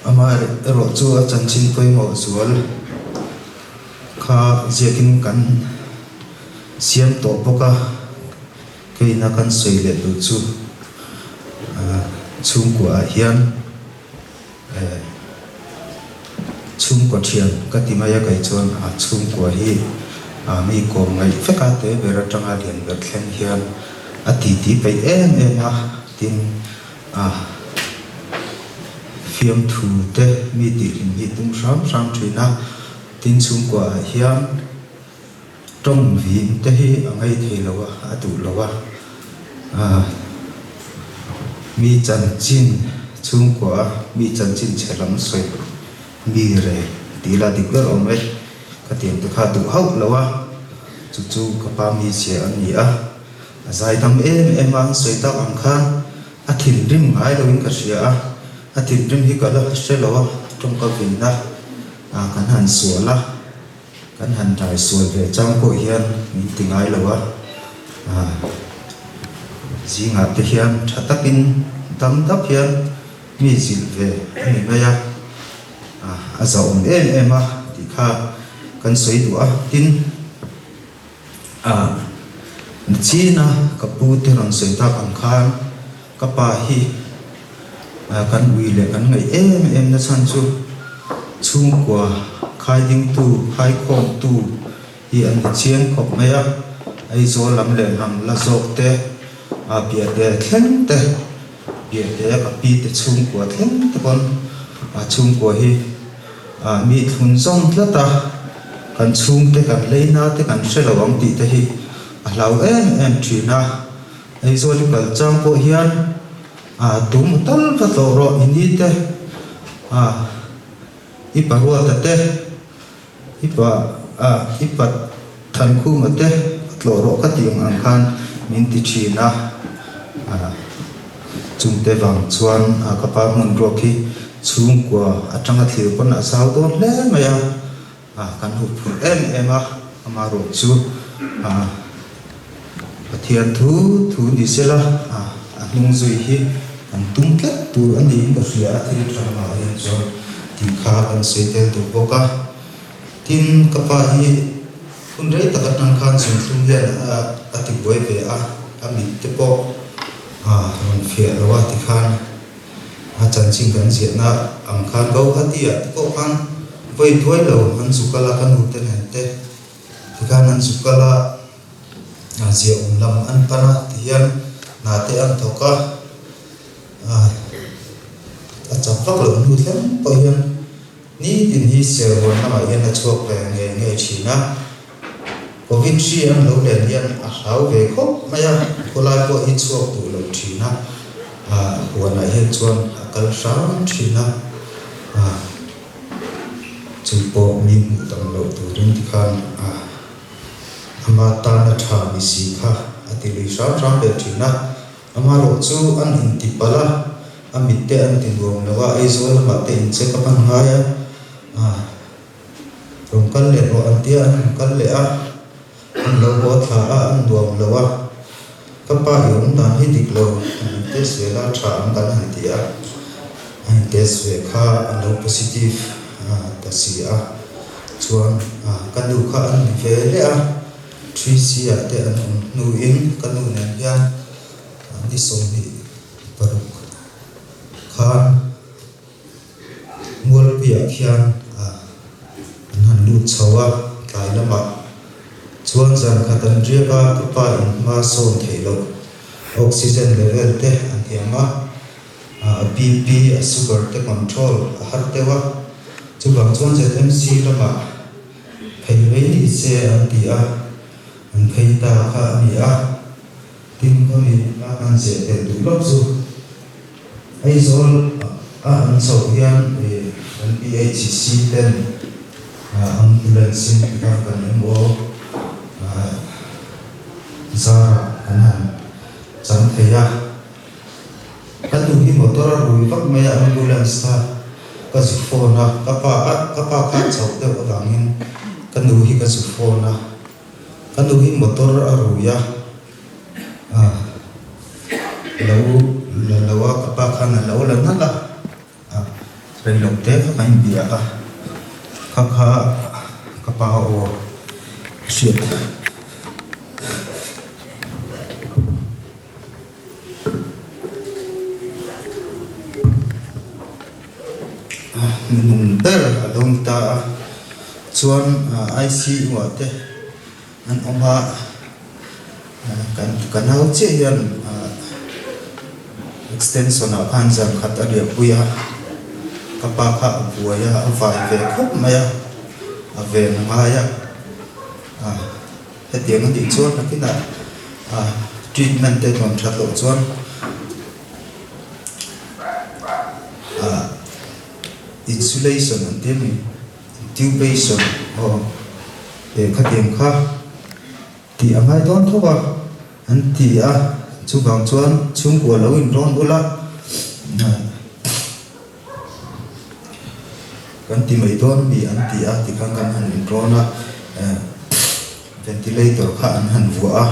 B: amar ro chu chan chin poi mo zual kha jekin kan siam to boka cái na kan soi le du chu chung kwa hian chung kwa thian ka ti maya kai chon chung kwa hi mi ko ngai feka te bera tanga lian ber thlen hian ti pe em tin fiam thu te mi ti hi tung sam thina tin chung kwa hian trong vin te hi angai thei lowa atu lowa mi chan chin chung kwa mi chan chin chelam soi mi re tila dikler omre ka tiam tu kha tu hau lowa chu ka pa mi che ani zai tam em ang soi ta ang khan thin rim ngai lo in ka sia thin rim hi ka la se lowa trong ka vin na kan han suala kan han thai sual ve chang ko hian min tingai lowa zinga te hian thatakin tam tak hian mi zil ve ani maya za om em ti kha kan soi du tin china kapu te ron soi ta kan khan kapa hi kan wi le kan ngai em na chan chu chung kwa khai ding tu khai khom tu hi an chiang khop maya ai zo lam le ram la zok te bia te thlen te bia te ka pi te chung kwa thlen te kon chung kwa hi mi thun zong tlata kan chung te kan leina te kan selawang ti te hi lau em thina ai zo li kal chang po hian tum tal va to ro ini te iparua te ipa than khu ma te tlo ro ka tiang ang khan min ti thina chung te wang chuan ka pa mun ro ki chung kwa atanga thil pon a sau don le maya kan hu phun em amaro chu pathian thu ni sela nung zui hi an tum ket tu an ni ba ria thil trama hian chu ti kha an se tel tu boka tin kapa hi kun rei ta kan khan sun tum hian ati boi ve mi te po ron fia lawa ti khan chan ching kan zia na ang khan go hatia ko khan voi thoi lo han sukala kan hu te te ti khan an sukala zia lam an pana ti hian na te an thoka chap lok lo nu thlem po hian ni tin hi se ron na ma hian chok ve nge thina covid chi an lo le hian hlau ve khop maya kolai po hi chok tu lo thina huana hian chuan kal ram thina chúng bộ mình tầm lộ từ đến thì khan ama ta na tha mi si kha ati li sa ram de thina ama ro chu an in ti pala amit te an ti ruam lawa ai zo la ma te in che ka pan ha ya rom kal le ro an tia an kal le a an lo bo tha a an duam lawa ka pa yom dan hi dik lo an te se la tha an kan han tia an te se kha an lo positive ta si a chuan kan du kha an ve le a Trisia te an nu in kan nu nen hian ni som ni paruk khan ngol pia khian an han lu chawa kai lama chuan zan khatan riaka ka pa in ma som theilo oxygen level te an hiama BP sugar te control har te wa chu bang chuan ZMC lama phei ni se an ti a an khai ta kha ni a tim ko mi ma an se te du lo chu ai zol an so hian an PHC ten ambulance ka kan mo zara kan chang theya kan du hi motor ru vak me ambulance ta ka su phone ka pa kha chau te wangin kan du hi ka su phone kan du hi motor aruya lawa ka pa kha na law lan la ren lok te ka kain bia ka pa o shit ter along ta chuan IC wa te an oma kan hau che hian extension a an jam khat a ria puya ka pa kha buaya a vai ve khop maya a ve maya he tiang an ti chuan na kina treatment te ton that lo chuan insulation and intubation or kha tiang kha ti amai don thoba an ti a chu bang chuan chung ko lo in ron bola kan ti mai don bi an ti a ti kan han in rona ventilator kha an han vua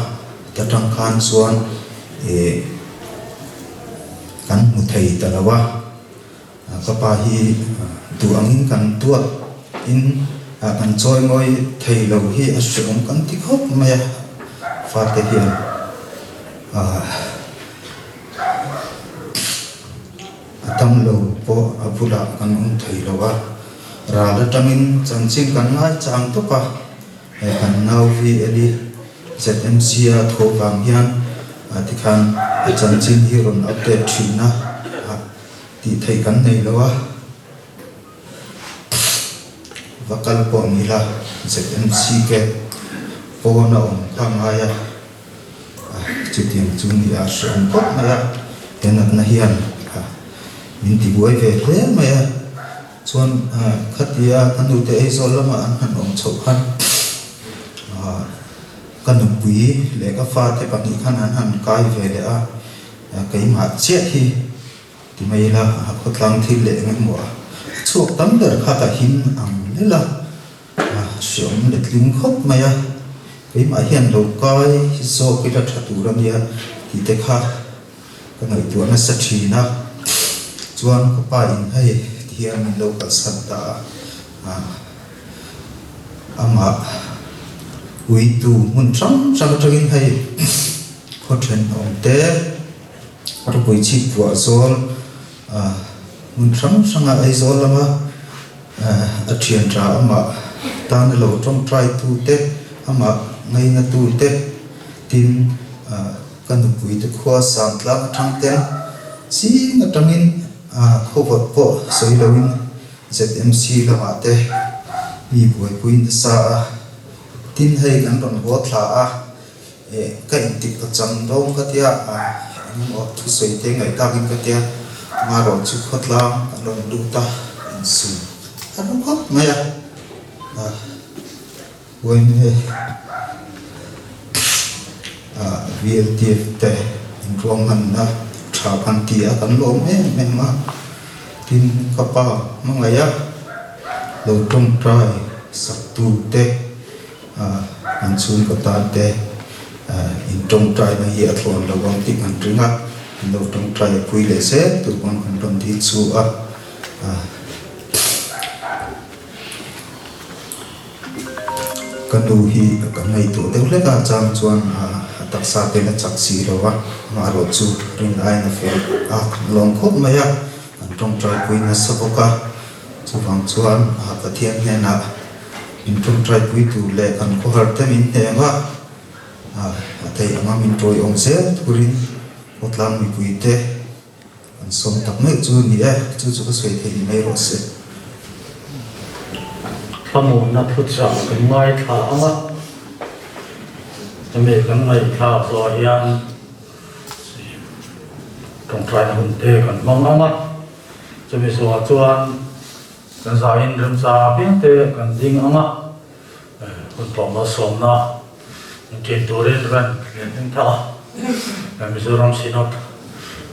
B: ta tang khan chuan kan mu thei ta lawa ka pa hi tu angin kan tuat in kan choi ngoi thei lo hi a shrong kan ti khop maya fa te hian atam lo po apula kan thei lo wa ra la tamin chanching kan ngai chang to pa kan nau vi eli ZMC a tho bang hian ti khan chanching hi ron update thina ti thei kan nei lo wa vakal po mila ZMC ke po na on khang aya chutiang chungi a shon ko na tenat na hian min ti buai ve hle maya chuan khatia kanu te ei zol lama an han om chho khan kanu pui le ka fa te pa ni khan an han kai ve le a kai ma che hi ti mai la khotlang thi le ngai mo chuak tam der kha ta him ang la shom le tling khop maya kai ma hian lo kai hi so ki la thatu ram ya ti te kha ka ngai tu na sa thina chuan ka pa in hai hian lo ka santa ama ui tu mun sam tagin hai khothen om te ro poi chi pu azol mun sam sanga ai zol lama a thian tra ama tan lo trong try tu te ama ngai na tu te tin kan pui te khwa sang tla thang ten si na tangin khowat po soi lawin ZMC lama te mi buai puin sa tin hei kan ron ho thla a ka in tik ka cham dong ka tia mo thu soi te ngai ta bin ka tia ma ro chu khotla ron du ta su ano ko maya when VLTF te rong han na trapan tia kan lo me ma tin kapa mangaya lo trong trai sak tu te an sun ko ta te in trong trai na hi athon lo wang ti kan ringa lo trong trai pui le se tu kon kan ton ti chu a kanu hi kan nei tu te le ka chang chuan taksa te na chaksi rawa ma ro chu rin ai na fe long khop maya an trong trai pui na saboka chu wang chuan pathian ne na in trong trai pui tu le kan ko har te min he ma thei ama min troi ong se turin otlang mi pui te an som tak me chu ni chu chu soi thei mai ro se
I: Kamu na put sa ngai tha ama me kan ngai tha so hian trong trai hun te kan mong ama chumi so chuan kan sa in rim sa pin te kan ding ama hun pom ma som na tin toren ran len tha kan mi so ram sinot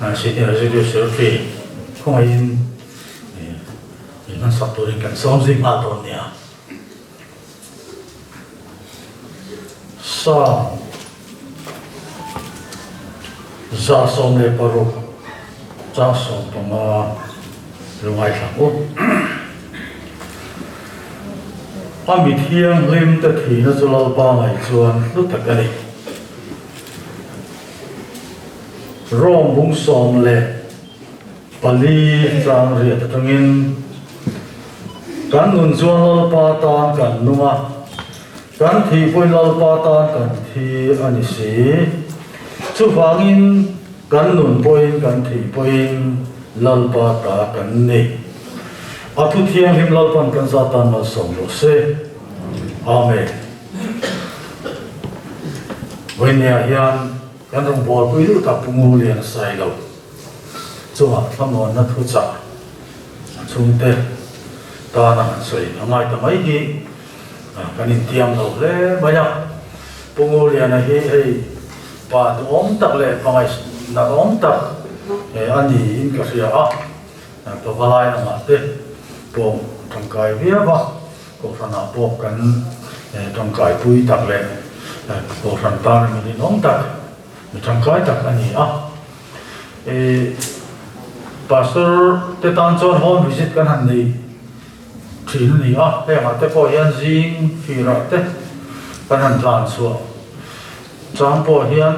I: na sin ya ju se fi khong in man sa toren kan som zing ma ton nia sa za som le paru za som pama lungai thang o ami thiang lim ta thi na chulal pa ngai chuan lu tak ani rong bung som le pali chang ri ta tangin kan nun chuan lal pa tan kan numa kan thi poi lal pa tan kan thi ani si chu wangin kan nun poi kan thi poi lal pa ta kan ni atu thiang him lal pan kan satan ma som lo se amen wenia hian kan rong bol pui lu ta pungu lian sai lo chuwa thamon na thu cha chung te ta na soi amai ta mai hi kan in tiam lo le baya pungu lian hi hei pa om tak le pangai na om tak ani in ka sia to balai na ma te pom trong kai vía ba ko sana pop kan trong kai pui tak le ko san ta ni om tak trong kai tak ani pastor te tan chon home visit kan han ni thin ni he ma te po hian jing fi ra te kan han tlan so chang po hian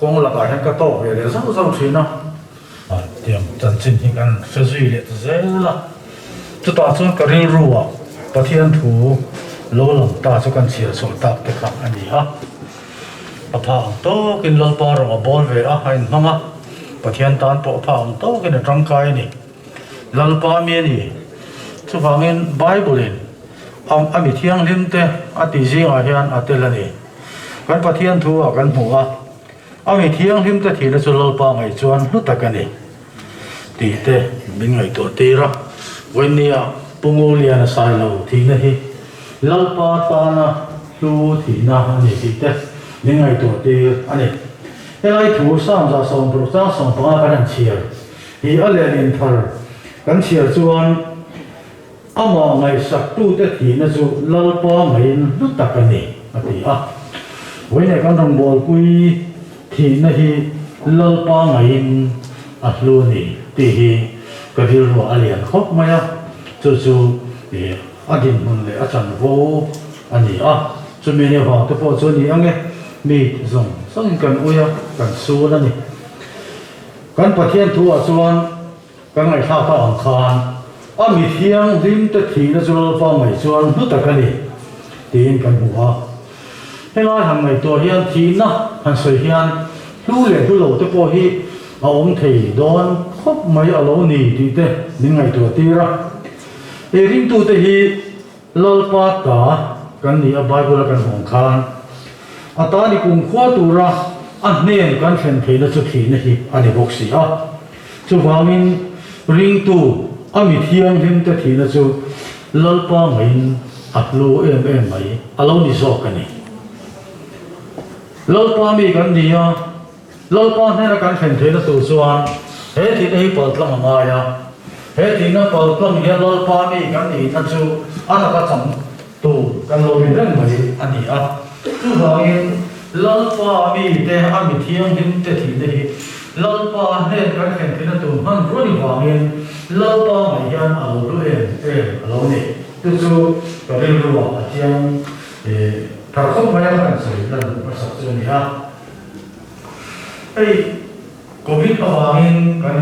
I: kong la ka hen ka to ve le zau zau thina tiam chan chin hi kan se zui le te la chu ta chuan ka ril ruwa pathian thu lo lam ta chu kan chia chol tak te kha ani a pha to kin lal pa ro bol ve a hain mama pathian tan po pha to kin atang kai ni lal pa mi ni chu wangin bible in ami thiang lim te ati jing a hian atelani kan pathian thu a kan hmu a ami thiang lim te thila chu lal pa ngai chuan hlu takani ti te min ngai to te ra wenia pungu lian sai lo thi na hi lal pa ta na lu thi na ani ti te min ngai to te ani helai thu sam za som pro sa som pa kan chiar hi alen in thar kan chiar chuan ama ngai sak tu te thi na chu lal pa ngai lu takani ati wenia kan rong bol pui thi na hi lal pa ngai lu ni ti hi ka dil ro alian khop maya chu adin mun le achan vo ani chu me ne wa te po chu ni ange mi zong sang kan uya kan su na ni kan pathian thu a chuan kan ngai tha ta ang khan mi thiang lim te thi na chu pa mai chuan hu ta kan ni tin kan hu helai han ngai to hian thi na han soi hian lu le lu lo te po hi om thei don khop mai a lo ni ti te ni ngai to ti ra ring tu te hi lal pa ta kan ni a bible kan hong khan ata ni kum khwa tu ra an nen kan thlen thei na chu thi na hi ani boxi chu wangin ring tu ami thiam him te thina chu lalpa main atlu em mai alo ni zo kani lalpa mi kan dia lalpa ne kan khen thena tu chuan he thi nei pal tlam ma ya he thi na pal tlam ya lalpa mi kan ni na chu ana ka cham tu kan lo mi ren mai ani a chu hangin lalpa mi te ami thiam him te thi nei lalpa ne kan khen thena tu man ro ni hangin lalpa mai yan alo lu em alo ni tu chu ka rin ro a chiang thar khom mai kan sai lan pa sak chu ni ha ei covid awangin kan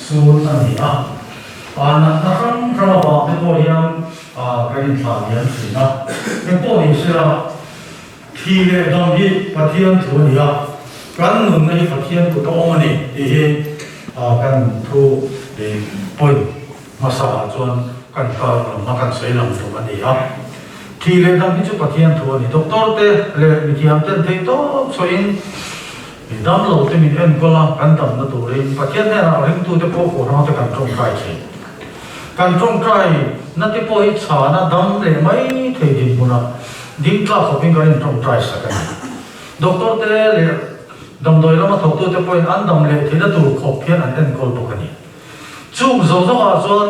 I: sun ani a ana nakam rama ba te ko yang kan tha yan sina en po ni sira thi le dom hi pathian thu ni a kan nun nei pathian ku to mani hi kan thu de poi masa chuan kan ka ma kan sei lam thu ani a thi le dom hi chu pathian thu ni doctor te le mi thiam ten thei to soin dam lo te min en kola kan dam na tu rin pathian ne na ring tu te po ko na te kan trong kai che kan trong kai na te po hi cha na dam le mai thei din buna ding tla ko ping kan trong kai sa kan doctor te le dam doi la ma thok tu te po an dam le thina tu khop phian an en kol po kani chung zo zo a chuan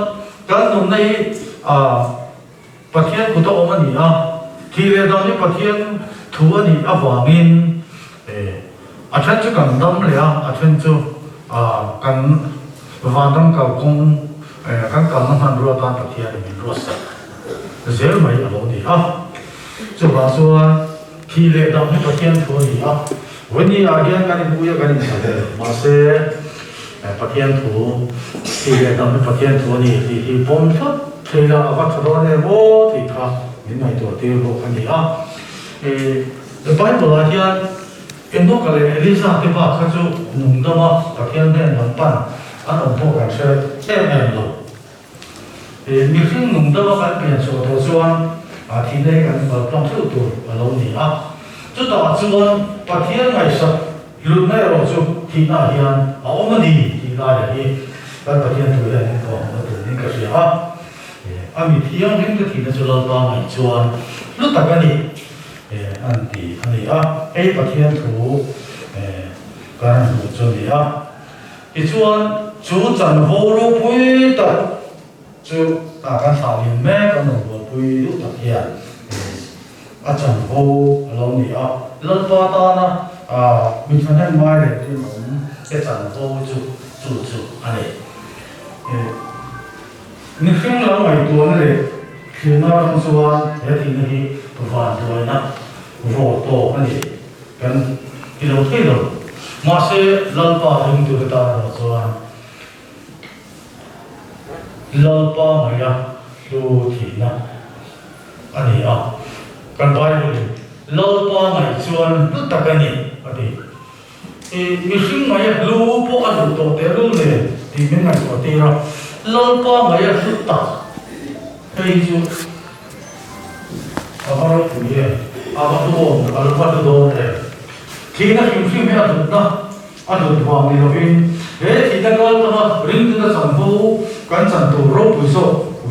I: kan nun nei pathian ku to omani a thi le dam ni pathian thu ani awangin a then chu kan dam le a then chu kan vandam ka kong kan kan man ro ta pathian min ro sa zel mai alo ni a chu ba chuan thi le dam ni pathian thu ni a wani a hian kan bu ya kan sa de ma se pathian thu thi le dam ni pathian thu ni hi pom thot thela awa thro ne bo thi kha min mai to te ro kan ni a the bible a hian endo kale elisa te ba kha chu nung da ma pathian den lam pan an om po kan se lo mi khing nung da ba kan pe so to chuan thi nei kan ba tong thu tu alo ni a chu ta chuan pathian ngai sa lu nei ro chu thi na hian a om ni thi la ya hi kan pathian thu ya ni ko ma tu ni ka sia a mi thiang hing te thi na chu lo ba ngai chuan lu ta ka ni an ti ani a ei pathian thu kan hu chu ni a i chuan chu chan ho ro pui ta chu ta kan sa lin me kan ro pui lu ta hian a chan ho lo ni a lal pa ta na mi chan han mai le ti nom ke chan ho chu ani ni khing lo mai tu na le khina ram chuan he ti ni van toi na ro to ani kan kilo ma se lalpa hing tu ta ro chuan lalpa maya lu thi na ani a kan bible lalpa mai chuan lu ta ka ni ani mi hing mai lu po a lu to te lu le ti min ngai to te ra lalpa mai a lu ta ei chu abaro puye abado alfa do ne thina him me adu na adu thwa mi lovin he thina kal ta ring tu na sambu kan chan tu ro pu so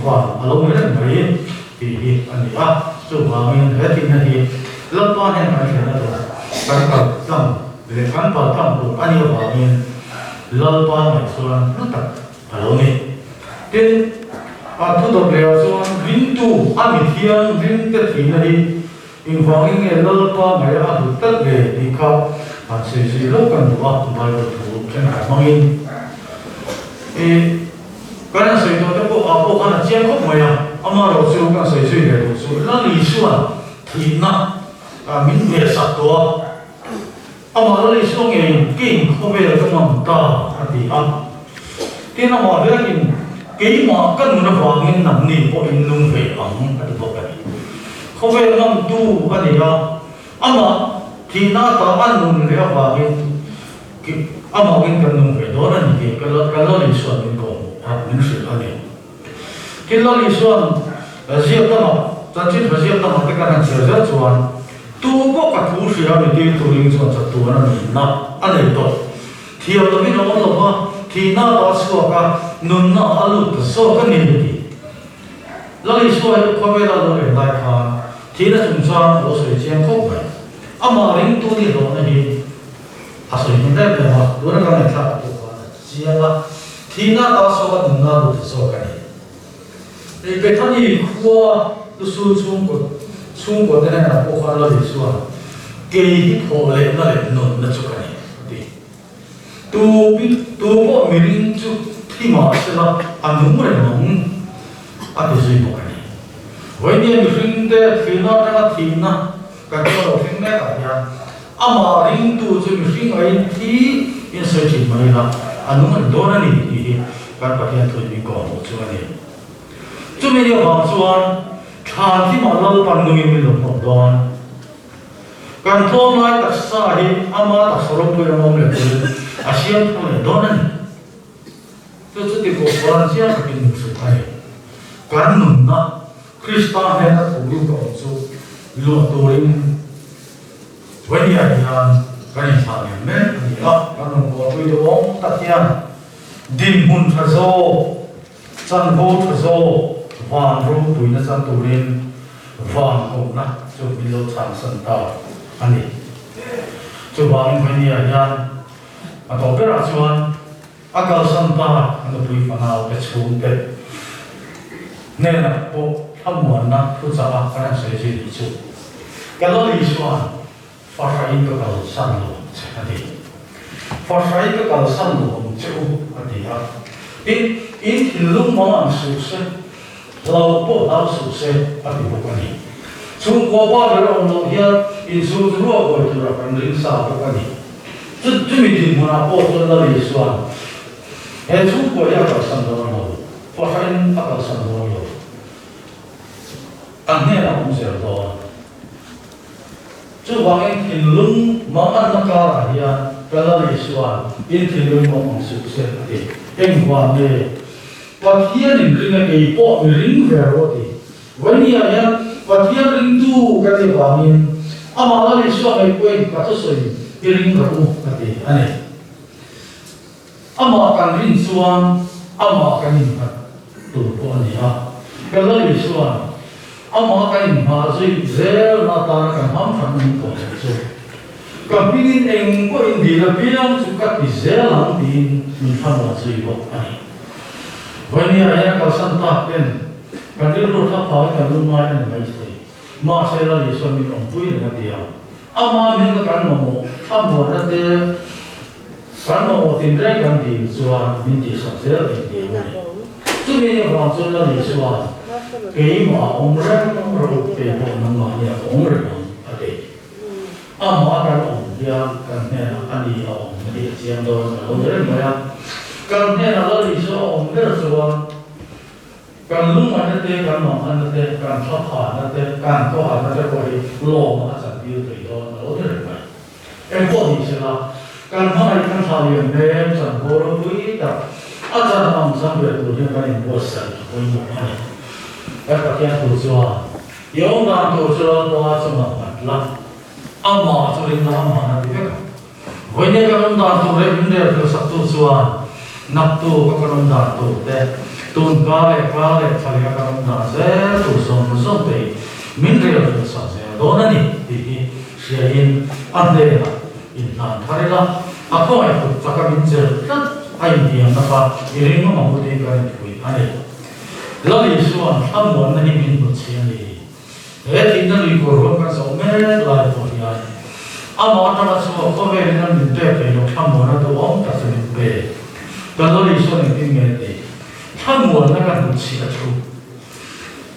I: wa alo me ren mai ti hi ani a chu wa min he thina hi lalpa ne mai na do kan ka tam le kan pa tam bu ani wa min lalpa mai chuan lu ta alo ni tin thu do le chuan rin tu ami thiang rin te thina hi in vangin nge lalpa mai a du tat le ni kha an se lo kan wa mai ro thu chen ha mangin kan sai to te ko a po kan chiang ko mai ama ro chu kan sai sui le ro chu la li suan thi na min me sa to ama lo li su nge king ko ve ka mam ta ati am tin na ma le kin ke ma kan na vangin nam ni po in lung ve ang ati bo ka không về năm tu cái gì đó, ama thì na ta ăn nung le ba cái ama cái nung về đó là gì cái lo li suan mình có mình sử anh ấy cái lo li suan riêng đó mà ta chỉ phải riêng đó mà cái này chỉ rất suan tu có cả thu sử mình đi tu linh suan sát tu nó mình na anh ấy đó thì ở đó mình nói là thì na đó xua cả nun na alu cái số cái niệm đi lấy xua có về là lấy lại cả thì là chúng ta có sự chiến không phải mà riêng tu đi rồi này sự hiện tại là đối với cái này là chỉ là thì na đó số cái nun na alu cái số cái này thì cái thằng gì qua tu chung của cái này là có phải là gì xua cái thổ lệ là nun là chỗ cái này tu bộ mình chú khi mà sẽ là anh đúng rồi nóng anh thì gì một cái này với những cái phim đấy phim nó đang là phim na cái đó là phim đấy cả nhà mà riêng tu chú mình phim ấy thì in sợi chỉ mới là anh đúng rồi đó là gì thì cái bác nhân thôi mình còn một chút này chú mình điều bảo chuan thà thì mà lâu bằng người mình được một đoạn kan thong lai tak sa hi ama tak sorong pui ramom le asian thong le donan tu chu ti ko quan sia ka kin su thai kan nun na krista he na thu lu ko chu lo to rin wani ya yan kan sa ne me ni a kan ko pui do ong ta tian dim hun tha zo chan ho tha zo wang ru pui na chan tu rin wang ko na chu bi lo chan san ta anh chú bảo mình bây giờ nha, tôi biết là chuan, cái sân ta, anh tôi phải nào cái chuông cái, nên là cô tham muốn na, tôi sẽ làm cái này sẽ gì chú, cái đó là chuan, phát ra cái sân luôn, anh đi, phát ra cái sân luôn chú, anh đi ha, in lúc mà anh sụp se, lâu bộ lâu sụp se, anh đi bộ anh đi. Chúng qua ba đời ông nội hiện in số thứ rồi của chúng ta cần lính sao các anh chú mình tìm một nào bộ cho nó lý xoan hệ chúng của nhà cả sân đó rồi phát hiện cả sân đó rồi anh nghe là không dễ đó chú bảo anh tìm lưng mà anh nó cao là hiện cái nó lý xoan in tìm lưng mà ông sự sẽ thì em quan này và hiện những cái bộ lính về rồi thì vấn đề là và thiên linh tu cái gì bảo mình mà nó đi xuống cái quên cả số sợi cái linh cả u cái gì anh ấy mà càng linh xuống mà cái linh cả tu của anh ha cái đó đi xuống mà cái linh mà rồi dễ là ta càng ham phản linh của chúng cái pin anh có in đi là pin chúng ta bị dễ lắm pin mình phản là gì của anh vậy nên là cái sản phẩm bên cái điều đó thắp pháo cái luôn mai này mấy gì mà sẽ là lý do mình ông vui là cái điều mà mình cái mà thắp một là cái mà tìm ra cái gì cho mình chỉ sản xuất là cái điều này chúng mình làm cho là lý do cái mà ông ra ông rồi cái bộ năng mà nhà ông rồi ở đây mà cái ông dia cái này anh đi ông đi chiang đó ông rất là cái này là lý do ông rất là càng lúc mà nó tê càng mỏng hơn nó tê càng thoát khỏi nó tê càng có hẳn nó sẽ có đi lồ mà chẳng tiêu tùy đó nó thế này vậy em có gì sẽ là càng hai càng thảo liền em chẳng có nó với tập anh chẳng làm sao về tụi chúng ta nên có sẵn với một này các bạn kia tụi cho yếu đang tụi cho nó cho mà mặt lắm mà cho đến nó mà nó biết với những cái ông đang tụi đấy vấn đề tụi sắp tụi cho nắp tụi các ông đang tụi đấy tuần qua lại phải các ông đã sẽ tụ sống về mình đều là sao sẽ đó là gì thì sẽ in anh đây là in làm thay là không phải tất cả mình sẽ rất anh đi ăn nó riêng mà một cái cái tuổi anh ấy là lý do tham muốn này mình một chuyện này thế thì nó đi qua cái số mấy lại thôi ya mà trong số có về nên mình để cái tham muốn nó đâu ông ta sẽ về cái đó lý do này cái nghe đấy tham muốn那个东西的出，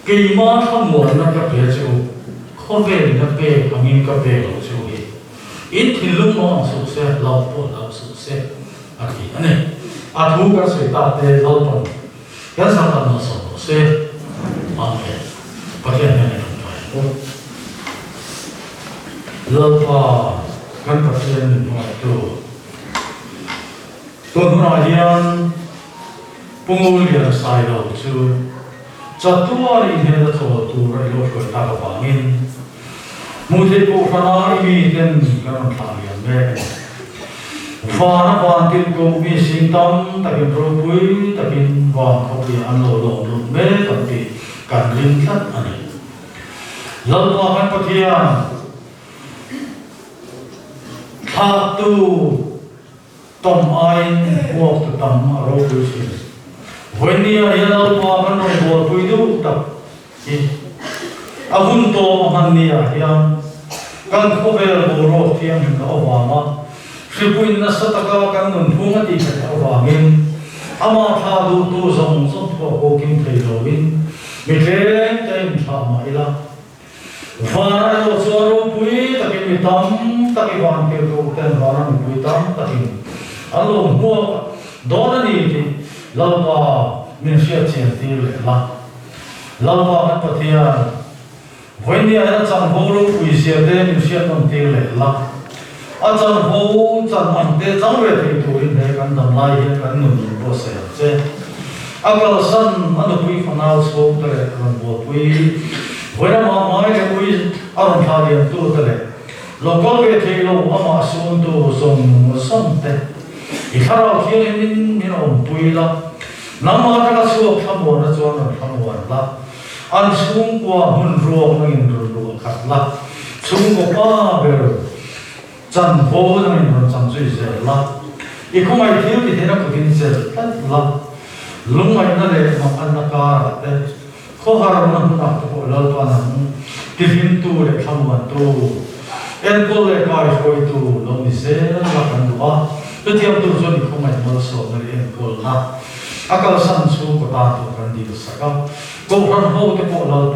I: 给嘛tham muốn那个别出，可别那别旁边个别老出的，一天路嘛熟悉，老婆老熟悉，啊的，呢，图个水大的老板，要上班那熟悉，啊的，不见那种老婆跟不见那都那样。Pengulya saya itu jatuh hari ini atau turun itu kita kepangin, mungkin bukan hari ini dan kan kalian Phá nó tin cùng vi sinh tâm tại bên rồi quý tại bên vàng không bị ăn lỗ lỗ lỗ mê tại bị cản linh thắt anh lần qua anh có thiên thà tu tâm ai buộc từ tâm rồi quý sinh when đi ở lần qua anh nói buộc quý du tập ahun to anh đi ở hiện kan có về bộ rồi thiên hình ở vàng Sipuin na sa taga kan nun punga ti ka awangin ama tha du tu zong zong ko kim thei lovin mi tleng tem thama ila vana lo choro pui takin mi tam takin wan ke ko ten vana mi pui tam takin alo mo dona ni ti lalpa min sia chen ti le la lalpa kan patia when dia chang bolo pui sia te min sia non ti le la Ajan ho chan man te chang ve thei tu in he kan dam lai he kan nun bo se che agal san anu pui fanau so te kan bo pui wera ma mai le pui aron tha le tu te le lokal ve thei lo ama sun tu som te I khara khian min om pui la nama ka su tham bo na chuan tham bo la an sung kwa hun ro ngin ru khat la sung ko pa ber chân vô cho mình còn chân suy dễ la, ý không ai thiếu thì thế nào cũng kinh dễ tất la, lúc này nó để mà ăn nó cả thế, khó khăn nó không đạt được bộ lâu toàn hàng, cái phim tu để tham quan tu, em cô để coi coi tu, lâu đi dễ nó là cần đủ á, cái tiêm tu cho thì không ai mở sổ để em cô la, akal san su của ta tu cần đi được sao, cô phân hậu cái bộ lâu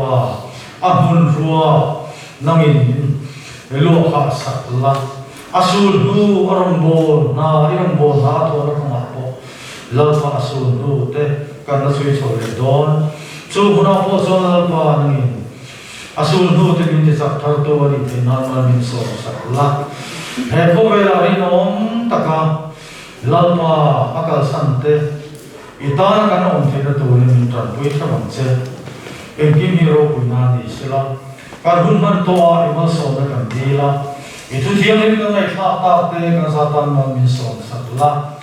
I: pa, hun rùa, nangin, lúa khá sạch la. Asul hu orang bol na iram bol na to na kama po lalpa asul hu te kan na sui chole don chu huna po so lalpa nangin asul hu te min te sak thar to ani te normal min so sak la he ko vela rin om taka lalpa akal san te itana kan om te na to min tran pui thamang che em kim hero kuna ni sila kan hun man to a imal so na kan dila itu tiang ini kan naik tak te kan satan man min son satla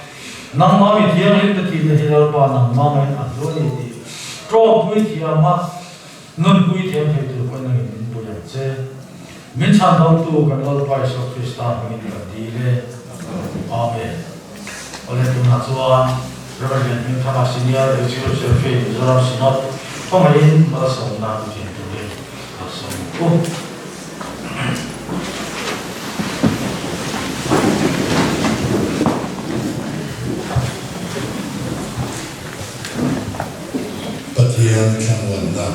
I: nang ma mi tiang ini te ti hilal pa nang ma mai adu ni ti tro pui tiang ma nun pui tiang he tu kan nang min pu ya che min chan dong tu kan lal pa so krista min ka di le amen ole tu na chuan reverend min thama senior executive secretary zara sinot pamain ma so na tu ti tu le so
J: Patian kang wanda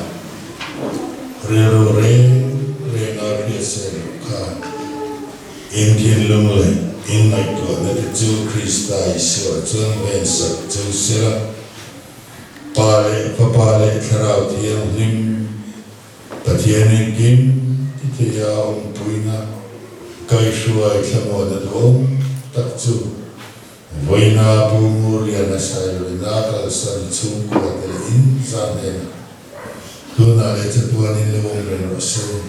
J: rero reng arhiase ka Indian lumle in my God that the Jew Christa Isua John Ben Sak Jew Sira Pale Karau Tiang Nim Patian Kim Titia Puina Kaishua Klamoda Om Takju Voina Bumur Yana Sayo Naka San Chungu in Zanen Tuna Leta Tuan in the Woman Rasul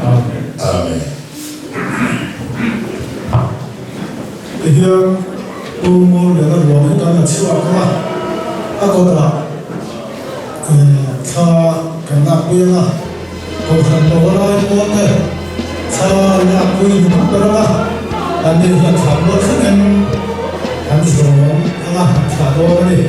J: Amen. Amen.
D: Here, Umur the Roman and Chiwaka, Agoda, Ka Kanapila, Kokanova, Sa Napu, and then the Tablosan and so on, Tabori.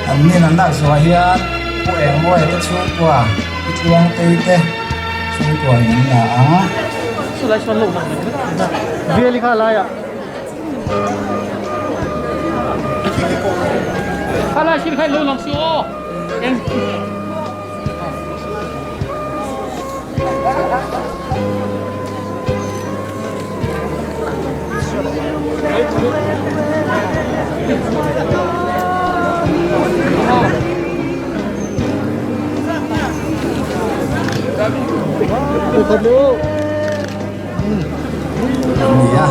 K: anh nên anh đã xóa hiền của em mua cái chuông quả cái chuông tây tê chuông quả những là
L: số lại số lủng về đi khai lại à khai lại xin khai lủng làm số em
K: Iya,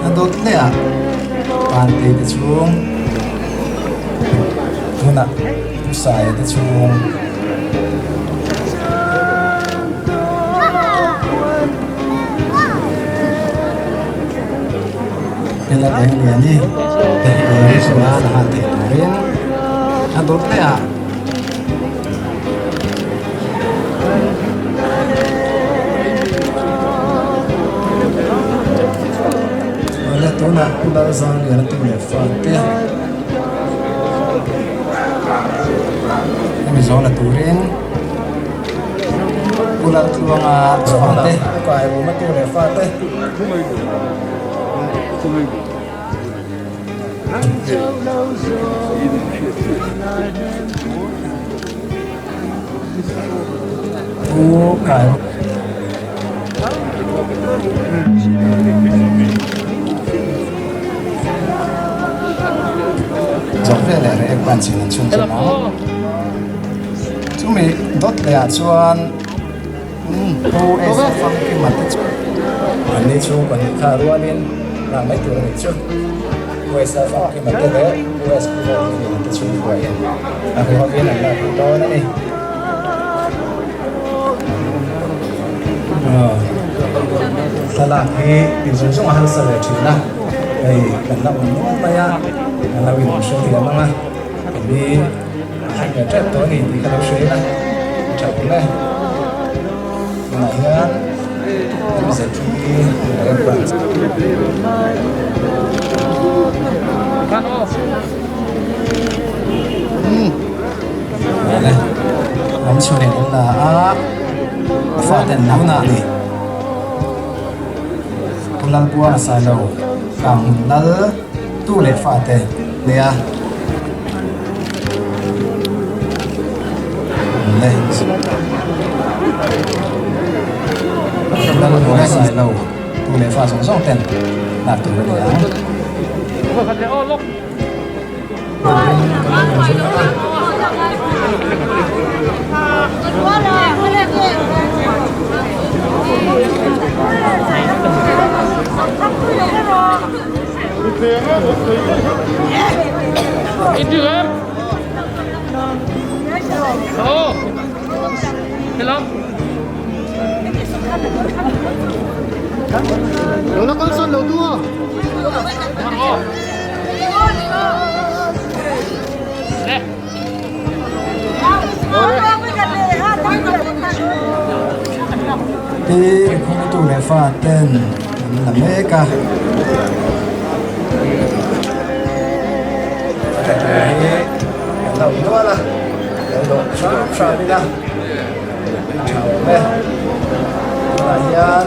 K: adot le ah, pantai di chung, tuna, usai di chung. Bila yang ni, dari semua hati turin, adot le ah. Tuna pula zang dia nanti melefatnya. Ini zona turin. Pula keluar zona. Kau rumah tu melefatnya. Kau dọc về lại cái quan trọng là chung cho nó chúng mình đốt để chuan cô ấy sẽ phong cái mặt cái anh đi chung còn khá luôn nên là mấy tuổi này chứ cô ấy sẽ phong cái mặt cái đấy cô ấy sẽ phong cái mặt cái chung của ấy à cái học viên này là cô đó đấy là làm cái điều dùng hàng sơ là chuyện nào đây cần làm một cái là vì một số tiền mà vì hai người trẻ tuổi thì cái đầu suy này chạy này này nữa em sẽ đi em bạn này anh cho nên là phát triển nào nè lần qua sai lâu càng lỡ tu lệ phát triển nè đây lần qua sai lâu tu lệ phát song tiền là tu lệ
L: Ít chưa em? Ồ, thế lắm. Đó là con son đầu tua. Nè.
K: đi không tu lệ phát tên là mẹ cả đầu nữa là đầu sao đi ra đây là gian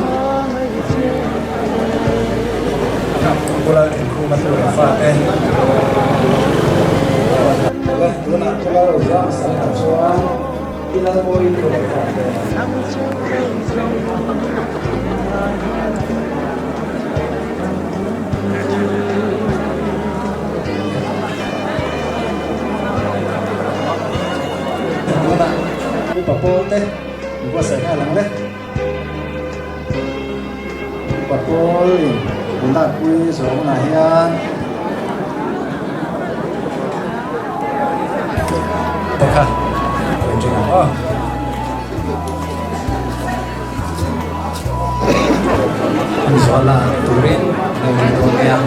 K: cô là khu mà tu lệ phát tên đây tôi là cô là ra sang xuống đi ra bôi tu lệ phát tên papote buat saya lang deh papol bunda kui so nahian teka lanjut oh ini soal turin dengan Korea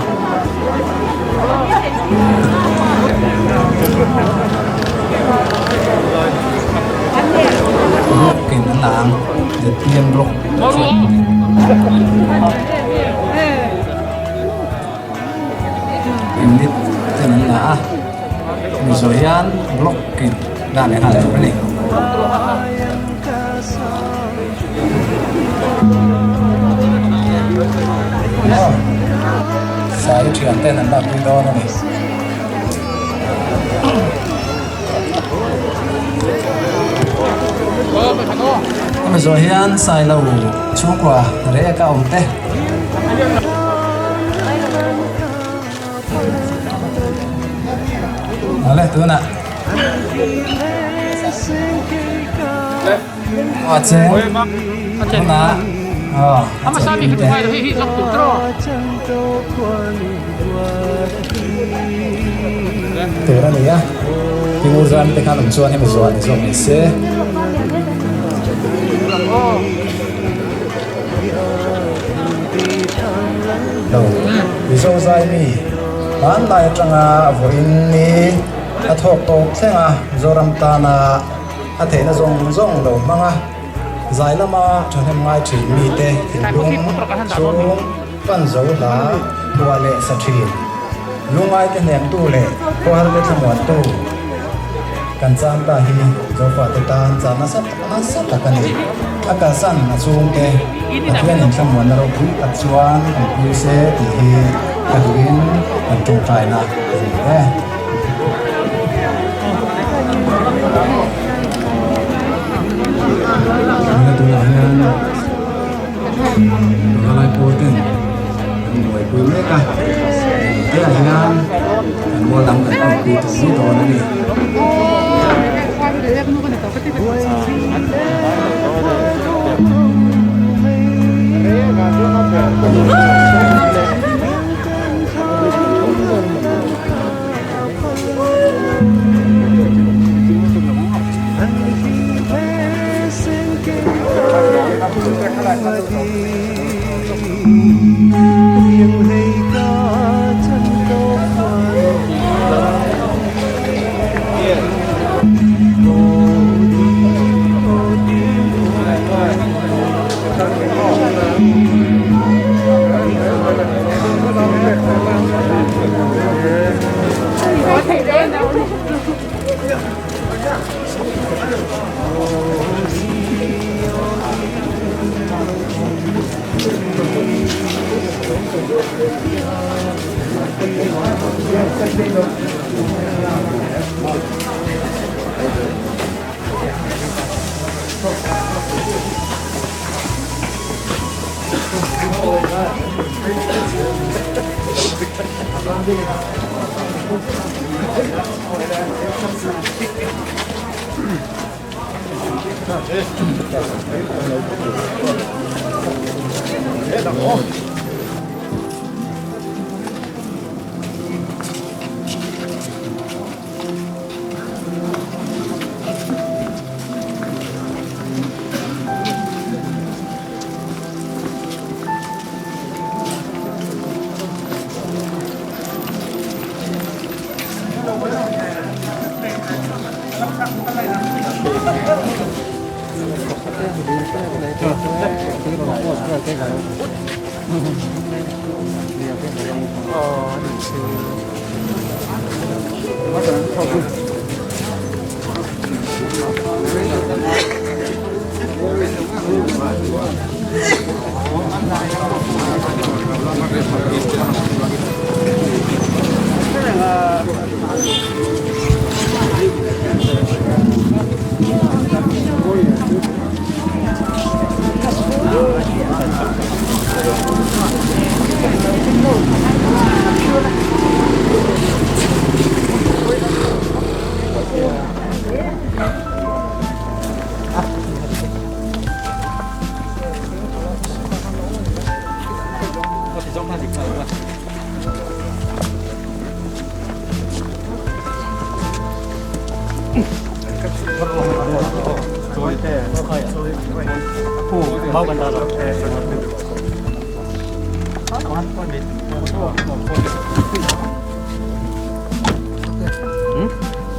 K: kinh làng được nghiêm lục kinh đít cho nên là mình rồi ăn lục kinh là để hạt cái này sai chuyện tên là kinh đô này mà rồi hiện sai lâu xuống qua để các ông tê đây tôi nè chế nè
L: Ama sabi ko tayo hihisok tutro.
K: từ đó này á thì mua ra anh ta làm cho anh em rồi này rồi mình sẽ đâu ví dụ dài mi anh lại trong vô in mi thọc tổ xem rồi làm ta na thế là rong đâu mà dài lắm mà cho nên mai chỉ mi tê thì đúng xuống phân dấu lá tua lệ sát chỉ lúc ai cái ném tu lệ có hai cái thằng tu kan san ta hi zo fa te tan cha na sat ta kan ni aka san na chung ke athian in thlam wan ro pui at chuan an pui se ti hi ka duin an tung tai na na tu na hian na lai po ten an noi pui me ka te a hian an mo lam kan an pi tu ni to na ni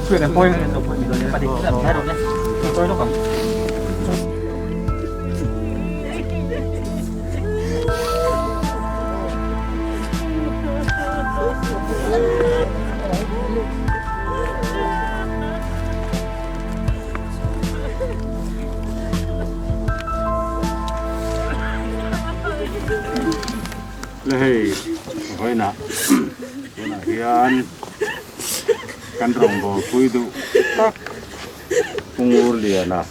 L: ช่วยกันปล่อยประดิษฐ์แบบนี้ตรงนี้ปล่อยแล้วก่อน
B: Lei hoi na hian kan rong bo pui du tak pungur liana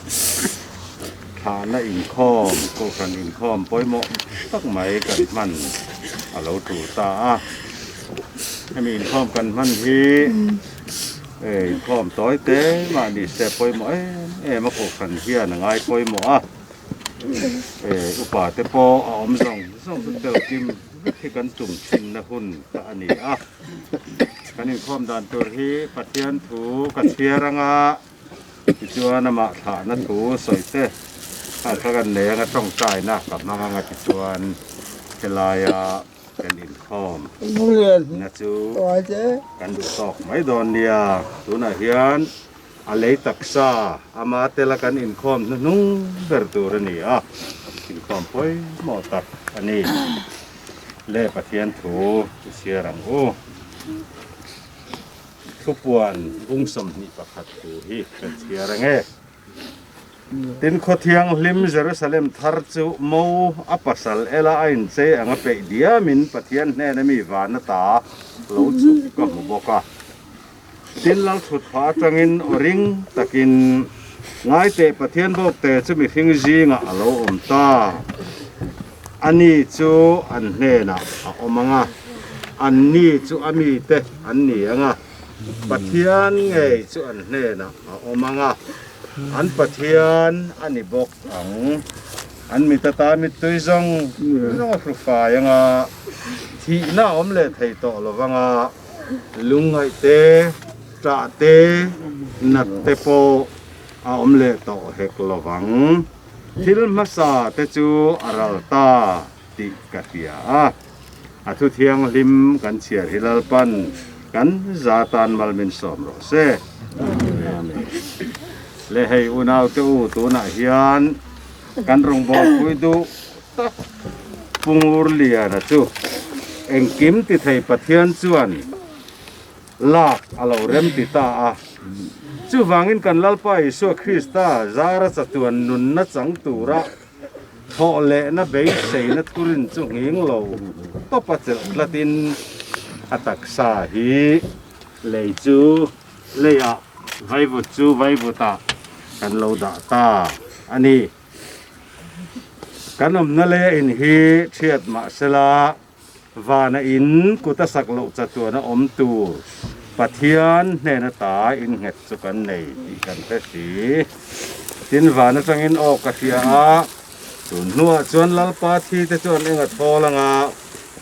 B: thana in khom ko kan in khom poi mo tak mai kan man alo tu ta a mi in khom kan man hi khom tối tế mà đi xe poi mo mà ko kan hian ngai poi mo upa te po om zong tel kimที่กันจุ่มชินนะหุ่นตะอันนี้กันนี่ความดันตัวที่ปัจเจียนถูกัดเชียรังจวนนมาฐานถูสวยเต้ถ้ากันเลี้ยงต้องใจนะกับมางานจวนเทลายกันอินคอมนะจูกันดูตอกไม่โดนเดียตัวน่ะเฮียนอะไรตักซาอามาเตละกันอินคอมนุ่งเบิดตัวนี่อินคอมป่วยหมอตัดอันนี้เล่ปะเทียนถูเชียรังโอทุกวันกุ้งสมนิประคัดถูฮีเป็นเชียรังตินโคเทียงลิมเยรูซาเล็มทาร์จูโมอัปสัลเอลาอินเซอังเปเดียมินปะเทียนแน่นมีวานตาโลจุก็มุบกะตินลังสุดผาจังอินอริงตะกินง่ายเตะปะเทียนบอกเตะจะมีฟิงจีงะโลอมตาอันนี้จูอันเนน่ะอมังอันนี้จูอามีเตอันนี้ปะเทียนไงจูอันเนน่ะอมังอันปะเทียนอันนี้บอกอันมีตามีตุยซงฟรุฟ้าที่น่าอมเล่ไทยโตลวังลุงไอเตจ่าเตนัดเตโปอมเล่โตเฮกลวังทิลมาซาเตจูอาราลตาติกะเตียทุเทียงลิมกันเชียร์ฮิลลปันกันซาตานมัลมินสอมโรเซเลให้อุณาวตูตัวน่ะเฮียนกันรงบอกคุยดูปุงอุรเลียนะจูเอ็งกิมติไทยปะเทียนจวนลากอาลาเรมติตาจูวางอินกันลัลไปสัวคริสตาซาระสตวนนุนนัจังตูระ
M: ทอเละนะเบยเสนะทุรินจุงหิงโลปปัจจละตินอัตักษาฮีเลยจูเลยอะไว้บุจูไว้บุตากันโลดาตาอันนี้กันนั่นเลยอินฮีเชียดมาเสลาวานาอินกุตสักโลจัตัวนะตูปัทเทียนเนนตาอินเห็ดสุกันในอีกันเปสีตินวานะจังอินออกกะเทียส่วนนัวจวนลลปาทีแต่จวนเองก็ทอละงา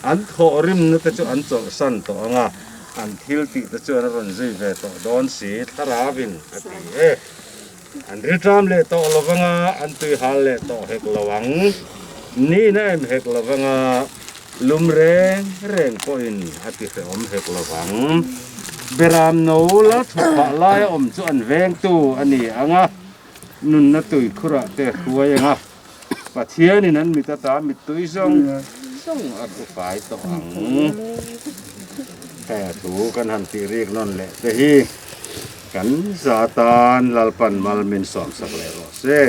M: อันทอริมนึกแต่จวนอันโจสันตัวงาอันทิลติแต่จวนรันจีเวตโดนสีทาราวินกติอันริตรามเลโตลวังอันตุยฮัลเลโตเฮกลวังนี่นะเฮกลวังลุมเรงปอินอติเฟอมเฮกลวังเบรามโนละทุกลายจวนเวงตูอันนี้อ่ะนุนนัตุยคระเตะหัวยังปัจเจียนี่นั้นมีตามีตุยส่งอักุฝ่ายต่างแต่ถูกันหันตีเรียกนั่นแหละแต่ฮีกันซาตานลลปันมัลมินสอมสักเลยรอเซ่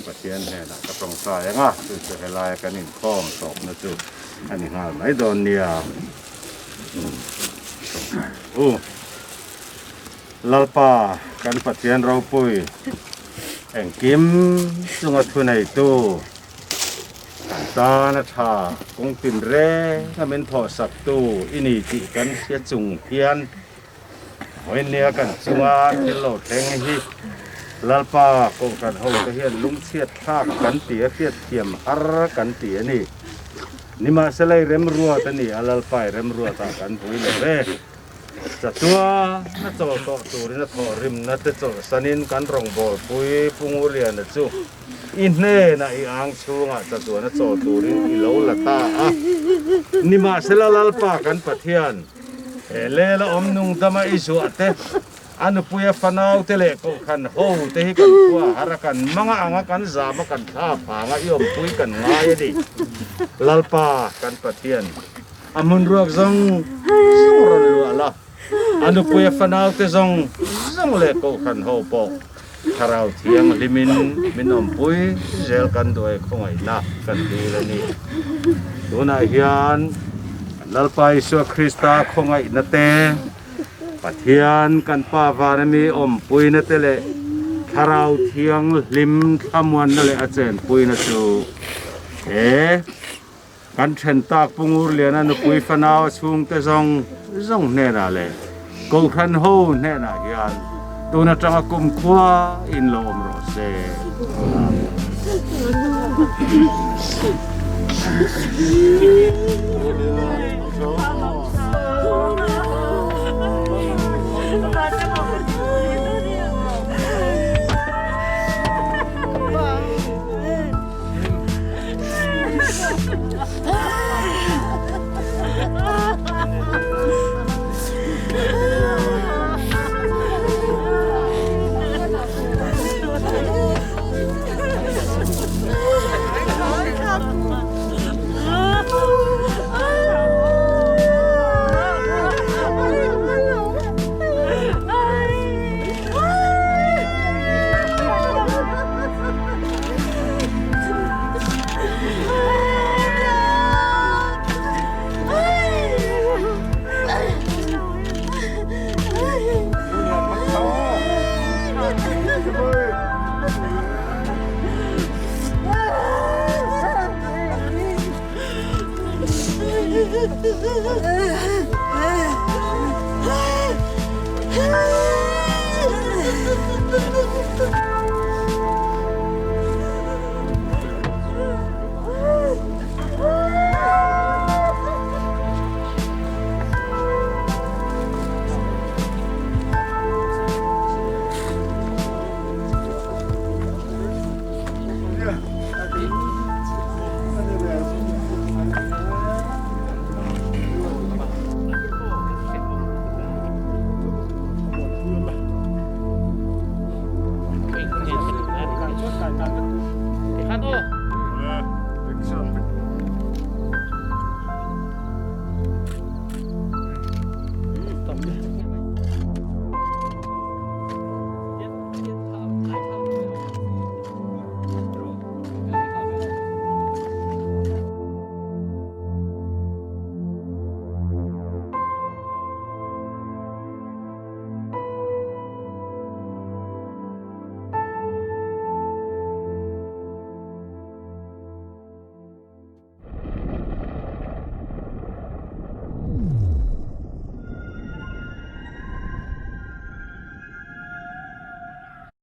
M: ปัจเจียนแห่นะกระตรงสายคือจะให้ลายกันอินข้อมสอบนะจุอันนี้หาไม่โดนเนี่ยโอ้ลลปากันปัจเจียนเราปุยแองกิมจุงอัทุนัยตูกันตาณชากงตินเร่ถ้าเป็นพอสักตูอินีจิกันเสียจุงเพียนหอยเนียกันจุงอาที่โลดแทงให้ลลปากงกันเขาจะเห็นลุงเสียดท่ากันเตียเสียดเทียมฮาร์กันเตียนี่มาสลายเร็มรัวตันี่ลลปเร็มรัวตากันปุยเลยจัตัวนัดโจโตตูรินัดโอริมนัดโจสันินกันรองบอลปุยปุงอุเลียนนัดจูอินเน่นะอีอังชูงะจัตัวนัดโจตูรินอีโลละตานิมาเซลลลปากันปะเทียนเลละนุงตมาอิสุอัตเตอันปุยฟันเอาเตเลก็ขันโฮเตหิกันกัวหารักันมังอังกันซาบกันท่าผางยอมปุยกันง่ายดิลลปากันปะเทียนอามุนรักซังรอนลัวละอันปุยฟันเอาเตซังเลก็ขันโฮปอคาราวเทียงลิมินมินอมปุยเจลกันด้วยคงไอ้นักกันดีเลยนี่ตัวนาฮิยันลลปาอิสุคริสตาคงไอ้นัตเตปัทเทียนกันป้าวานมีปุยนัตเตเลคาราวเทียงลิมขมวนนั่นเลยอาจารย์ปุยนัตจูกันเชนตากปุงอุเลียนันปุยฟันเอาช่วงเตซองเนน่าเลยกูขันโฮเนน่าฮิยันตัวนัจังกุมขวาอินโลมโรเซ
N: Hey!